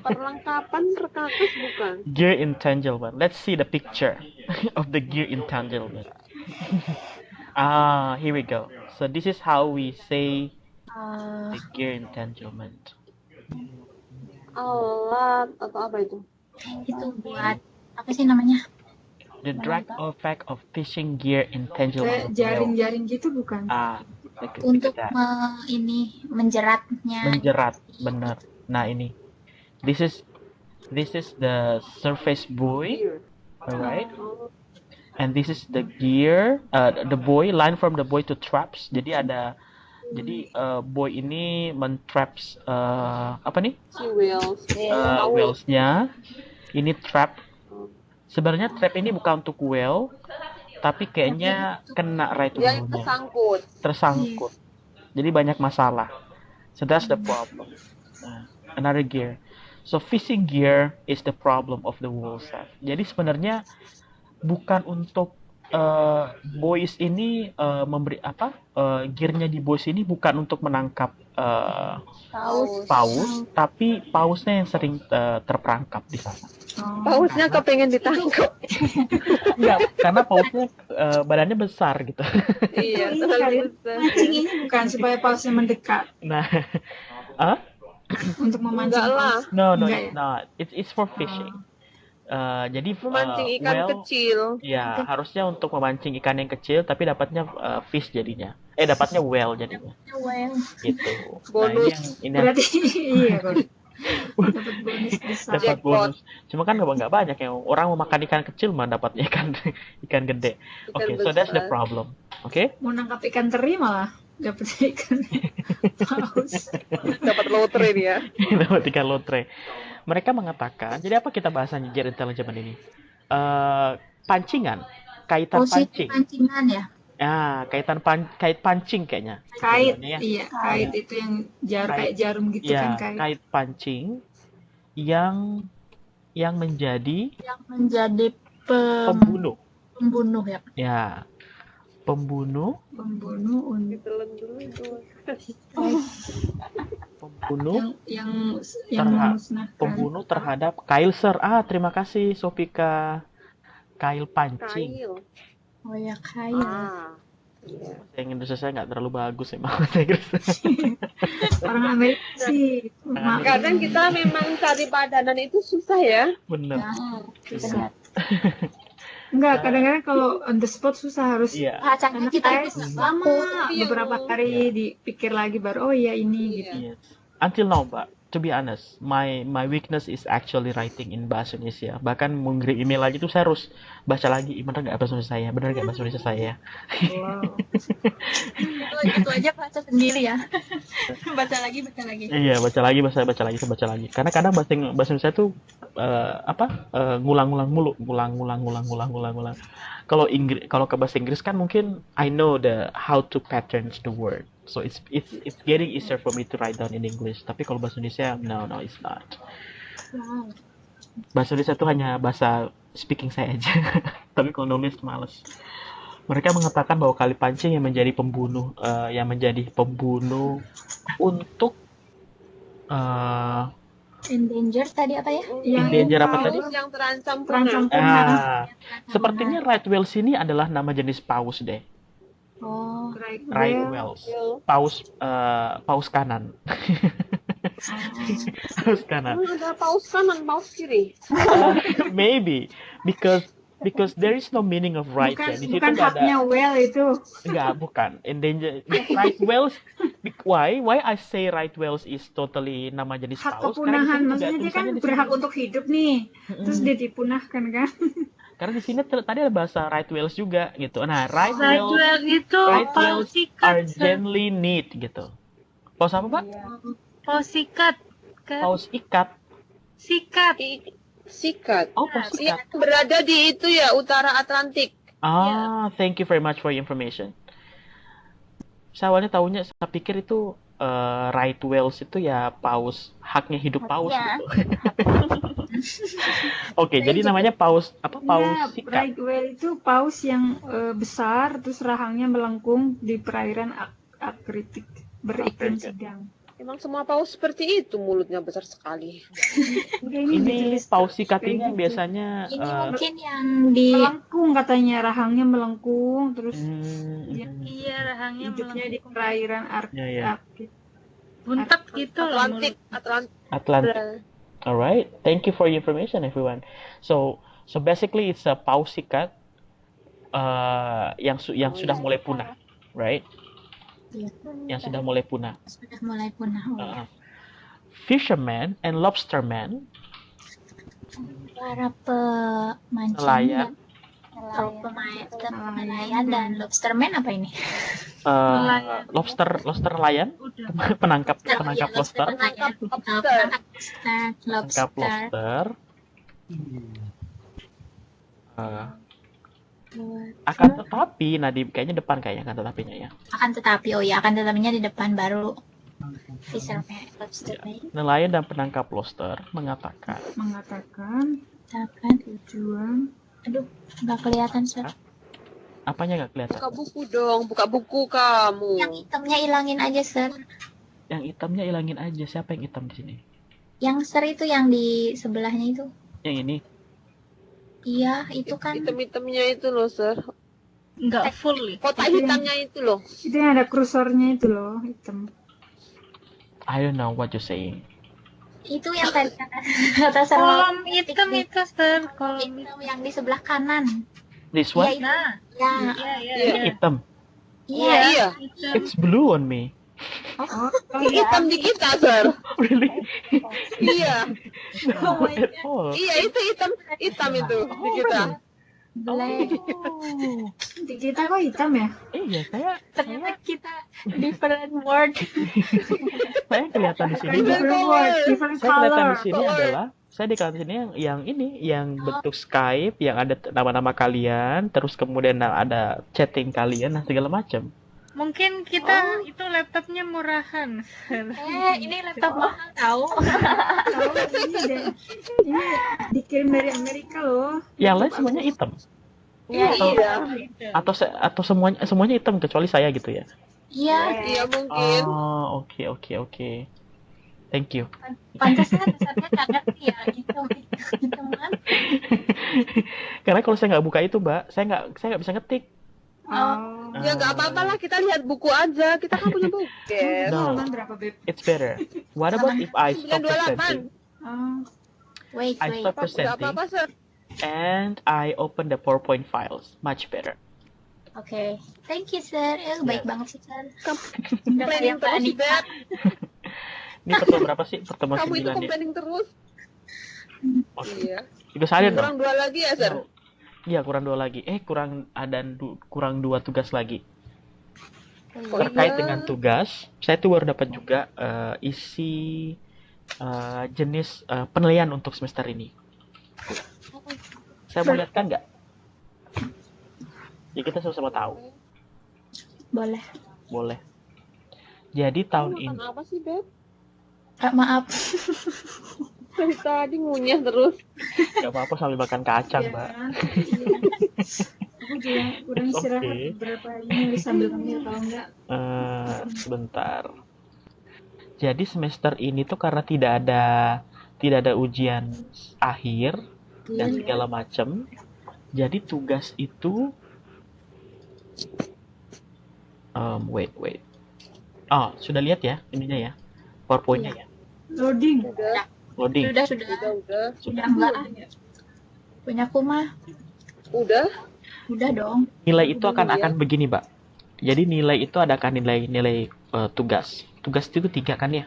C: Perlengkapan rekatus bukan?
A: Gear entanglement. Let's see the picture of the gear entanglement. Here we go. So this is how we say the gear entanglement.
C: Alat atau apa itu?
D: Itu buat apa sih namanya?
A: The drag effect of fishing gear entanglement.
B: kayak jaring-jaring gitu bukan?
D: Untuk
A: Ketika
D: menjeratnya.
A: menjerat, bener. Nah ini, this is the surface buoy, alright, and this is the gear, the buoy, line from the buoy to traps. Jadi buoy ini mentraps apa nih?
C: Si whales.
A: Whales-nya. Ini trap. Sebenarnya trap ini bukan untuk whale, tapi kayaknya kena right
C: Yang
A: whale-nya.
C: tersangkut.
A: Jadi banyak masalah. So that's the problem. Another gear. So fishing gear is the problem of the whale set. Jadi sebenarnya bukan untuk buoys ini memberi apa? Gearnya di buoys ini bukan untuk menangkap paus, tapi pausnya yang sering terperangkap di sana.
C: Pausnya kepengen ditangkap.
A: Enggak, karena pausnya badannya besar gitu.
C: Iya,
B: Ini
C: terlalu
B: kalian
C: besar.
B: mancing ini bukan supaya pausnya mendekat
A: Nah,
B: untuk memancing
C: Enggak lah.
B: paus.
A: no,
B: Enggak
A: it's not. It's for fishing. Jadi
C: Memancing ikan
A: whale,
C: kecil.
A: ya harusnya untuk memancing ikan yang kecil, tapi dapatnya fish jadinya. Dapatnya whale jadinya. Gitu.
C: Bonus.
A: Nah, ini
B: Berarti iya kok. Dapat bonus besar.
A: dapat
C: Jackpot.
A: bonus. Cuma kan nggak banyak yang orang mau makan ikan kecil mah dapatnya ikan gede.
C: Ikan
A: So that's the
C: besar.
A: problem. Oke?
B: Mau nangkap ikan teri malah dapat ikan paus.
C: Dapat lotre dia.
A: Dapat ikan lotre. Mereka mengatakan, jadi apa kita bahasannya Jet Intelligence ini? Pancingan, kaitan
D: Posisi
A: pancing.
D: pancingan ya.
A: Kait pancing kayaknya.
B: Kait,
A: Ya.
B: iya, kait itu yang kayak jarum gitu
A: Ya,
B: kan kait.
A: kait pancing yang menjadi
D: Yang menjadi
A: pembunuh.
D: pembunuh ya.
A: Ya, pembunuh
B: Pembunuh
C: Ditelan dulu itu.
B: yang
A: Terha-
B: memusnahkan.
A: pembunuh terhadap kailser. Terima kasih Sofika. Kail pancing.
C: Kail.
D: Oh ya kail.
C: Iya.
A: Bahasa Inggris saya nggak terlalu bagus emang bahasa Inggris.
B: Orang Amerika sih.
A: Orang
C: Kadang kita memang cari padanan itu susah ya.
A: Bener.
B: Susah. Enggak, kadang-kadang kalau on the spot susah harus
A: Iya.
D: Bacanya kita
B: saya
D: itu
B: lama
C: Iya.
B: beberapa hari dipikir lagi baru oh iya ini gitu.
A: Yes. Until now, Mbak, to be honest, my weakness is actually writing in bahasa Indonesia. Bahkan mau ngirim email lagi tuh saya harus baca lagi, bener nggak bahasa Indonesia saya? Bener nggak bahasa Indonesia saya?
B: Wow.
D: itu aja baca sendiri ya. baca lagi.
A: Iya, baca lagi. Karena kadang bahasa Indonesia tuh ngulang-ngulang mulu, ngulang. Kalau ke bahasa Inggris kan mungkin I know how to patterns the word. So it's getting easier for me to write down in English. Tapi kalau bahasa Indonesia, no, it's not. Bahasa Indonesia itu hanya bahasa speaking saya aja. Tapi kalau nulis males. Mereka mengatakan bahwa kali pancing yang menjadi pembunuh untuk
D: Endanger tadi apa ya?
A: Endanger apa tadi?
C: Paus yang terancam
B: Terancam
C: punah.
B: punah.
A: Sepertinya right whales ini adalah nama jenis paus deh.
D: Oh,
A: Right whales. Paus kanan. Paus kanan.
C: Emang ada paus kanan, paus kiri.
A: Maybe because there is no meaning of right ya. Di situ
B: Bukan
A: nggak ada.
B: haknya well itu.
A: Bukan. Endanger. Right whales. Why I say right whales is totally nama jenis
B: Hak
A: paus? Karena di
B: kepunahan
A: sini
B: maksudnya dia kan
A: tulisannya di
B: berhak
A: sini.
B: untuk hidup nih. Terus dia dipunahkan kan.
A: Karena di sini tadi ada bahasa right whales juga gitu. Nah, right
E: Right
A: whales
E: whale itu
A: right
E: paus
A: whales
E: ikat.
A: are generally neat gitu. Paus apa, Pak?
E: Paus ikat. Kan?
A: Paus ikat.
E: Sikat.
C: Sikat.
A: Oh, paus ikat.
C: Yang berada di itu ya, utara Atlantik.
A: Thank you very much for your information. Saya awalnya tahunya, saya pikir itu right whales itu ya paus, haknya hidup paus
D: Ya.
A: gitu. Oke, jadi namanya paus apa? Paus
B: Nah,
A: sikat.
B: right whale itu paus yang besar terus rahangnya melengkung di perairan akritik beriklim sedang.
C: Emang semua paus seperti itu, mulutnya besar sekali.
B: Udah,
A: Ini
B: ditulis
A: paus sikat
B: kayak
A: ini yang
B: gitu.
A: biasanya
D: ini mungkin yang di
B: melengkung katanya, rahangnya melengkung terus
E: Iya, rahangnya
B: hidupnya di
E: melengkung.
B: perairan
A: Ya.
B: Arktik.
E: Buntet gitu loh.
C: Atlantik, Atlantik.
A: Atlantik. Alright, thank you for your information, everyone. So basically it's a paus sikat yang sudah mulai punah, right? yang sudah mulai punah.
D: Sudah mulai punah. Oh, ya.
A: Fisherman and lobsterman,
D: Para pemancing
A: nelayan,
D: nelayan dan lobsterman apa ini?
A: lobster nelayan, penangkap lobster,
D: Penangkap
A: penangkap lobster. Akan tetapi, kayaknya depan akan tetapinya ya.
D: Akan tetapinya di depan baru fisherman, lobsterman.
A: Nelayan dan penangkap lobster mengatakan
B: tujuan
D: Aduh, nggak kelihatan sir.
A: apanya nggak kelihatan?
C: Buka buku dong, buka buku kamu.
D: Yang hitamnya ilangin aja sir.
A: Yang hitamnya ilangin aja. Siapa yang hitam di sini?
D: Yang sir itu yang di sebelahnya itu.
A: Yang ini.
D: Iya, itu kan.
C: Hitam-hitamnya itu loh, Sir.
E: Nggak full.
C: Kotak hitamnya itu loh.
B: itu yang ada kursornya itu loh, hitam.
A: I don't know what you're saying.
D: Itu yang tadi kata sir.
E: Kolom hitam itu, Sir. Kolom
D: Itu yang di sebelah kanan.
A: This
D: Iya,
A: one?
D: itu.
E: Nah,
D: Ya.
E: iya.
A: Hitam.
D: Iya.
C: Iya.
E: Hitam.
A: It's blue on me.
B: Oh,
C: Hitam di kita, Sir.
A: Really?
C: Iya.
A: No, at all.
C: Iya, itu hitam itu di kita.
D: Black.
B: di kita kok hitam ya?
A: Iya,
D: Ternyata kita different word.
A: saya kelihatan di sini.
C: Different
B: Different
C: color.
B: word, different
A: Saya kelihatan
B: color.
A: di sini adalah saya dikatakan di sini yang bentuk Skype, yang ada nama-nama kalian, terus kemudian ada chatting kalian, nah segala macam.
E: Mungkin kita itu laptopnya murahan, Sir.
D: Ini laptop mahal tahu.
B: Tahu ini dikirim dari Amerika loh.
A: Yang lain semuanya hitam.
C: Iya.
A: Atau semuanya hitam kecuali saya gitu ya.
D: Iya,
C: Iya mungkin.
A: Oh, oke. Thank you.
D: pantasnya dasarnya nggak ngerti ya gitu kan.
A: Karena kalau saya nggak buka itu, Mbak, saya nggak bisa ngetik.
B: Oh.
C: Ya nggak apa-apa lah, kita lihat buku aja. Kita kan punya buku.
A: No.
B: Halaman berapa, Beb?
A: It's better. What about if I stop presenting
C: 928.
B: Oh.
D: Wait.
A: I stop
C: Nggak
A: presenting
C: apa-apa, Sir.
A: and I open the PowerPoint files? Much better.
D: Oke. Thank you sir. Baik banget sih sir.
C: Complaining terus, Beb.
A: Ini pertemuan berapa sih? Pertemuan
C: Kamu itu
A: 9 ya?
C: complaining terus.
A: Oke.
C: Iya.
A: Juga saya
C: Kurang 2 lagi ya, Sir?
A: Iya, kurang 2 lagi. Kurang 2 tugas lagi.
C: Oh,
A: Terkait
C: iya.
A: dengan tugas, saya tuh baru dapat juga isi jenis penilaian untuk semester ini. Saya mau lihat kan nggak? Ya kita sama-sama tahu.
D: Boleh.
A: Boleh. Jadi tahun
C: Kamu
A: ini,
C: makan apa sih, Beb?
D: Maaf.
C: Dari tadi ngunyah terus.
A: nggak apa-apa sambil makan kacang,
B: Iya.
A: Mbak.
B: Iya. Aku juga kurang istirahat
A: Oke.
B: beberapa ini sambil ngemil kalau enggak.
A: Sebentar. Jadi semester ini tuh karena tidak ada ujian akhir dan segala macam. Jadi tugas itu wait. Oh, sudah lihat ya ininya ya. PowerPoint-nya ya.
B: Loading.
C: Udah,
A: Loading.
D: Sudah.
C: udah.
D: Enggak. Punya aku mah.
C: Udah.
D: Udah dong.
A: Nilai itu akan begini, Mbak. Jadi nilai itu adakan nilai tugas. Tugas itu 3 kan ya?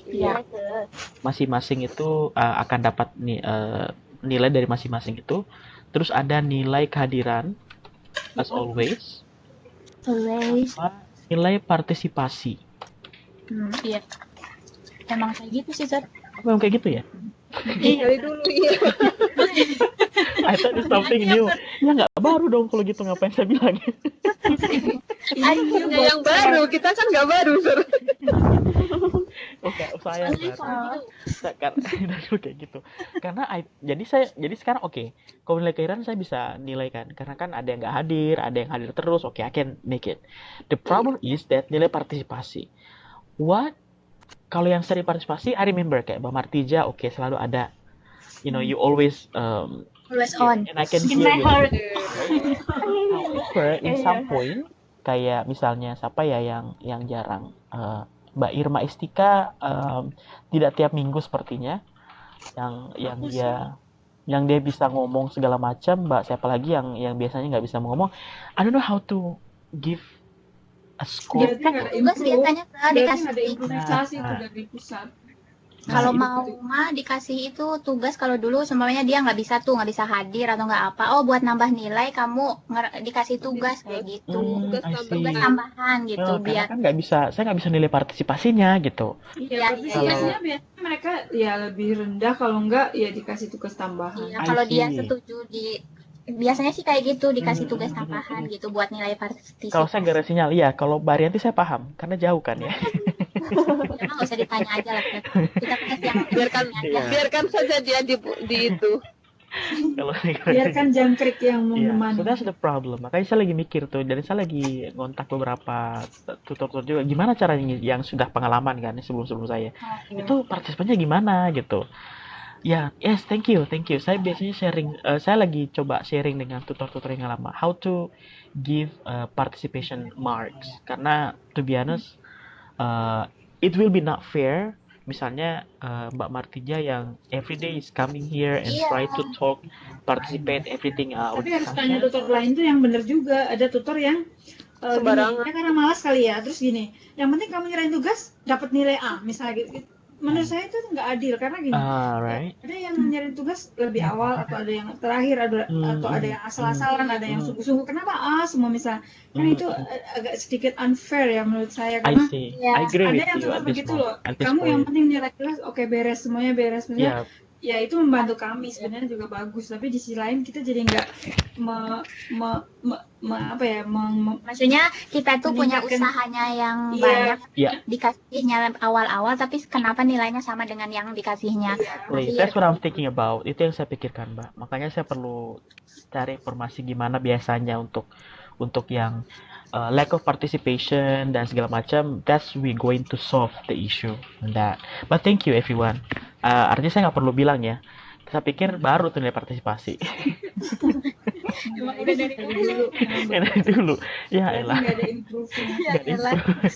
D: Iya.
A: Masing-masing itu akan dapat nilai dari masing-masing itu. Terus ada nilai kehadiran as always.
D: Always.
A: Nilai partisipasi.
D: Iya. Emang kayak gitu sih sir.
A: Apa yang kayak gitu ya?
C: Dari dulu, iya.
A: I thought it's something new. Ya nggak baru dong kalau gitu, ngapain saya bilang.
C: Nggak yang baru, kita kan nggak baru, Sir.
A: Oke, saya karena dulu kayak gitu. Karena jadi sekarang oke. Kalau nilai kehadiran saya bisa nilai kan, karena kan ada yang nggak hadir, ada yang hadir terus. Oke, I can make it. The problem is that nilai partisipasi. Kalau yang sering partisipasi, I remember kayak Mbak Martija, oke, selalu ada. You know, you always
D: Always on.
A: and I can
E: In
A: hear
E: my
A: you.
E: heart.
A: However, in some point, kayak misalnya siapa ya yang jarang, Mbak Irma Istika tidak tiap minggu sepertinya, yang dia bisa ngomong segala macam. Mbak siapa lagi yang biasanya nggak bisa ngomong. I don't know how to give A scope.
B: Berarti nggak ada
D: Tugas
B: improve.
D: biasanya
B: Berarti nggak ada
D: dikasih.
B: improvisasi itu
A: Nah.
B: dari pusat.
D: Kalau
A: Nah,
D: mau mah dikasih itu tugas, kalau dulu semuanya dia nggak bisa hadir atau nggak apa. Oh, buat nambah nilai kamu dikasih tugas kayak gitu.
C: Tugas
A: I
C: tambahan.
D: Tugas
A: see.
D: tambahan gitu
A: Karena
D: biar
A: kan saya nggak bisa nilai partisipasinya gitu.
B: Iya,
D: Iya,
B: partisipasinya biasanya mereka ya lebih rendah, kalau enggak ya dikasih tugas tambahan.
D: iya,
A: I
D: kalau dia
A: see.
D: setuju biasanya sih kayak gitu, dikasih tugas
A: Hmm.
D: tambahan gitu buat nilai
A: Kalau
D: partisipasi.
A: saya nggak ada sinyal, iya. Kalau Mbak Rianti saya paham, karena jauh kan ya.
D: Ya nggak usah ditanya aja lah. Kita kasih yang
C: Biarkan
D: aja.
C: biarkan saja dia di itu.
A: Kalau saya nggak ada
B: Biarkan jangkrik yang
A: Iya,
B: menemani.
A: so that's the problem. Makanya saya lagi mikir tuh, dan saya lagi ngontak beberapa tutor-tutor juga. Gimana caranya yang sudah pengalaman kan sebelum saya. Itu partisipannya gimana gitu. Ya, yes, thank you. Saya biasanya sharing, saya lagi coba sharing dengan tutor-tutor yang lama. How to give participation marks. Karena to be honest, it will be not fair. Misalnya Mbak Martija yang everyday is coming here and
D: Iya.
A: try to talk, participate everything.
B: Tapi harus tanya tutor lain tuh yang bener juga. Ada tutor yang
C: Sembarangan.
B: gini, ya karena malas kali ya. Terus gini, yang penting kamu nyerahin tugas dapat nilai A misalnya gitu. Menurut saya itu nggak adil karena gini.
A: Right.
B: Ada yang nyerahin tugas lebih awal, atau ada yang terakhir, atau ada yang asal-asalan, ada yang sungguh-sungguh. Kenapa A semua misalnya? Kan itu agak sedikit unfair ya menurut saya,
A: I
B: karena
A: see.
D: Iya.
A: I agree
B: ada
A: with
B: yang
A: you
B: tutor
A: at this
B: begitu
A: point.
B: loh.
A: At this
B: Kamu yang
A: point.
B: penting nilai tugas oke beres, semuanya beres. Misalnya,
A: Yeah.
B: ya itu membantu kami sebenarnya juga bagus. Tapi di sisi lain kita jadi nggak
D: Maksudnya kita tuh punya
B: meningkatkan-
D: usahanya yang
B: Iya.
D: banyak,
A: Iya.
D: dikasihnya awal-awal, tapi kenapa nilainya sama dengan yang dikasihnya?
A: Exactly. That's what I'm thinking about. Itu yang saya pikirkan, Mbak. Makanya saya perlu cari informasi gimana biasanya untuk yang lack of participation dan segala macam. That's we going to solve the issue on that. But thank you everyone. Artinya saya nggak perlu bilang ya. Saya pikir baru tuh nilai partisipasi.
B: Emang udah dari dulu.
A: Dari dulu. Ya
B: Berarti
A: elah.
B: nggak ada improvement.
A: Nggak ada improve.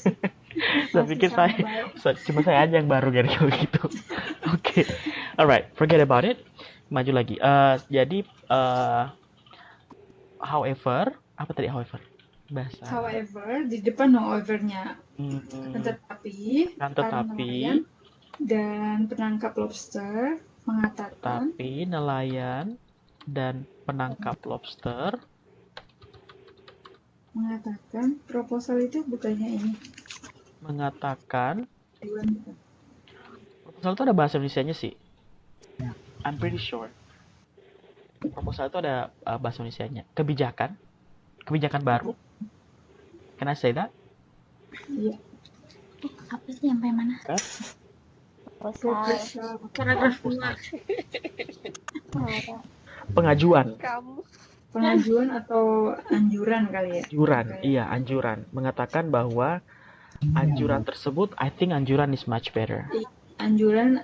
A: Saya pikir
B: Masih sama
A: cuma saya aja yang baru dari kalau gitu. Oke. Alright, forget about it. Maju lagi. Jadi however, apa tadi however? Bahasa.
B: However, di depan however-nya. Tetapi,
A: Kan
B: para
A: tetapi,
B: nelayan dan penangkap lobster mengatakan
A: nelayan dan penangkap lobster
B: proposal itu bukannya ini.
A: mengatakan
B: Tujuan bukan.
A: proposal itu ada bahasa Indonesianya sih. I'm pretty sure. Proposal itu ada bahasa Indonesianya. Kebijakan baru. Can I say that?
B: Iya.
D: Apa sih yang mana?
A: Kan?
B: Proposal.
C: Paragraf
A: Pengajuan.
C: kamu.
B: Pengajuan atau anjuran kali ya?
A: Anjuran, iya anjuran. Mengatakan bahwa anjuran tersebut, I think anjuran is much better.
B: Anjuran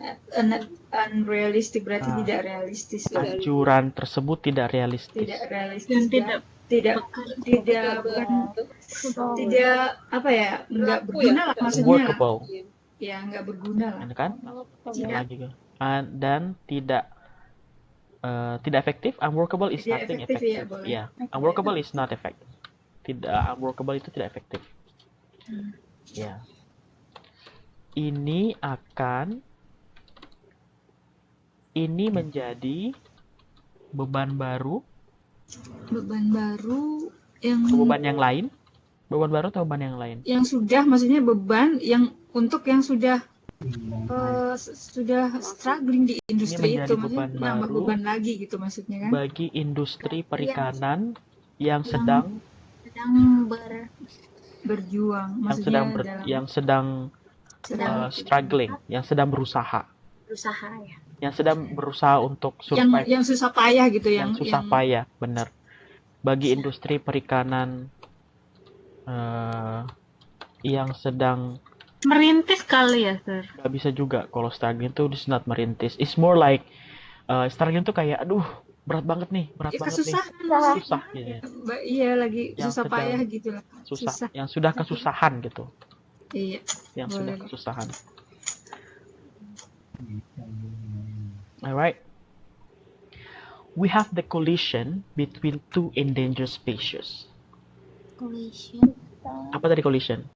B: unrealistic, berarti tidak realistis.
A: Anjuran tersebut tidak realistis.
B: Tidak realistis. Tidak apa ya, nggak berguna lah maksudnya.
A: Workable,
B: Ya, nggak berguna lah.
A: kan? Lagi kan? Dan tidak efektif. Unworkable is
B: Tidak
A: nothing
B: efektif,
A: effective.
B: ya, boleh.
A: Ya, unworkable is not effective. Unworkable itu tidak efektif. Ya. Ini menjadi beban baru,
B: Beban baru yang
A: beban yang lain. Beban baru atau beban yang lain?
B: yang sudah, maksudnya beban yang untuk yang sudah struggling di industri
A: menjadi
B: itu, maksudnya
A: beban
B: nambah
A: baru
B: beban lagi gitu maksudnya kan?
A: Bagi industri perikanan yang sedang
B: Berjuang,
A: yang
B: maksudnya
A: sedang
B: dalam
A: yang sedang struggling, yang sedang berusaha,
D: ya.
A: yang sedang berusaha untuk survive,
B: yang susah payah gitu,
A: yang susah payah, benar. Bagi industri perikanan yang sedang
E: Merintis kali ya, Sir.
A: nggak bisa juga kalau struggling itu is not merintis. It's more like struggling tuh kayak aduh berat banget nih,
B: kesusahan,
A: susah gitu ya.
B: Iya, lagi
A: Yang
B: susah
A: sedang
B: payah gitu lah.
A: Susah, yang sudah kesusahan gitu.
B: Iya.
A: Yang
B: Boleh.
A: sudah kesusahan. Alright. We have the collision between two endangered species.
D: Collision.
A: Apa tadi collision?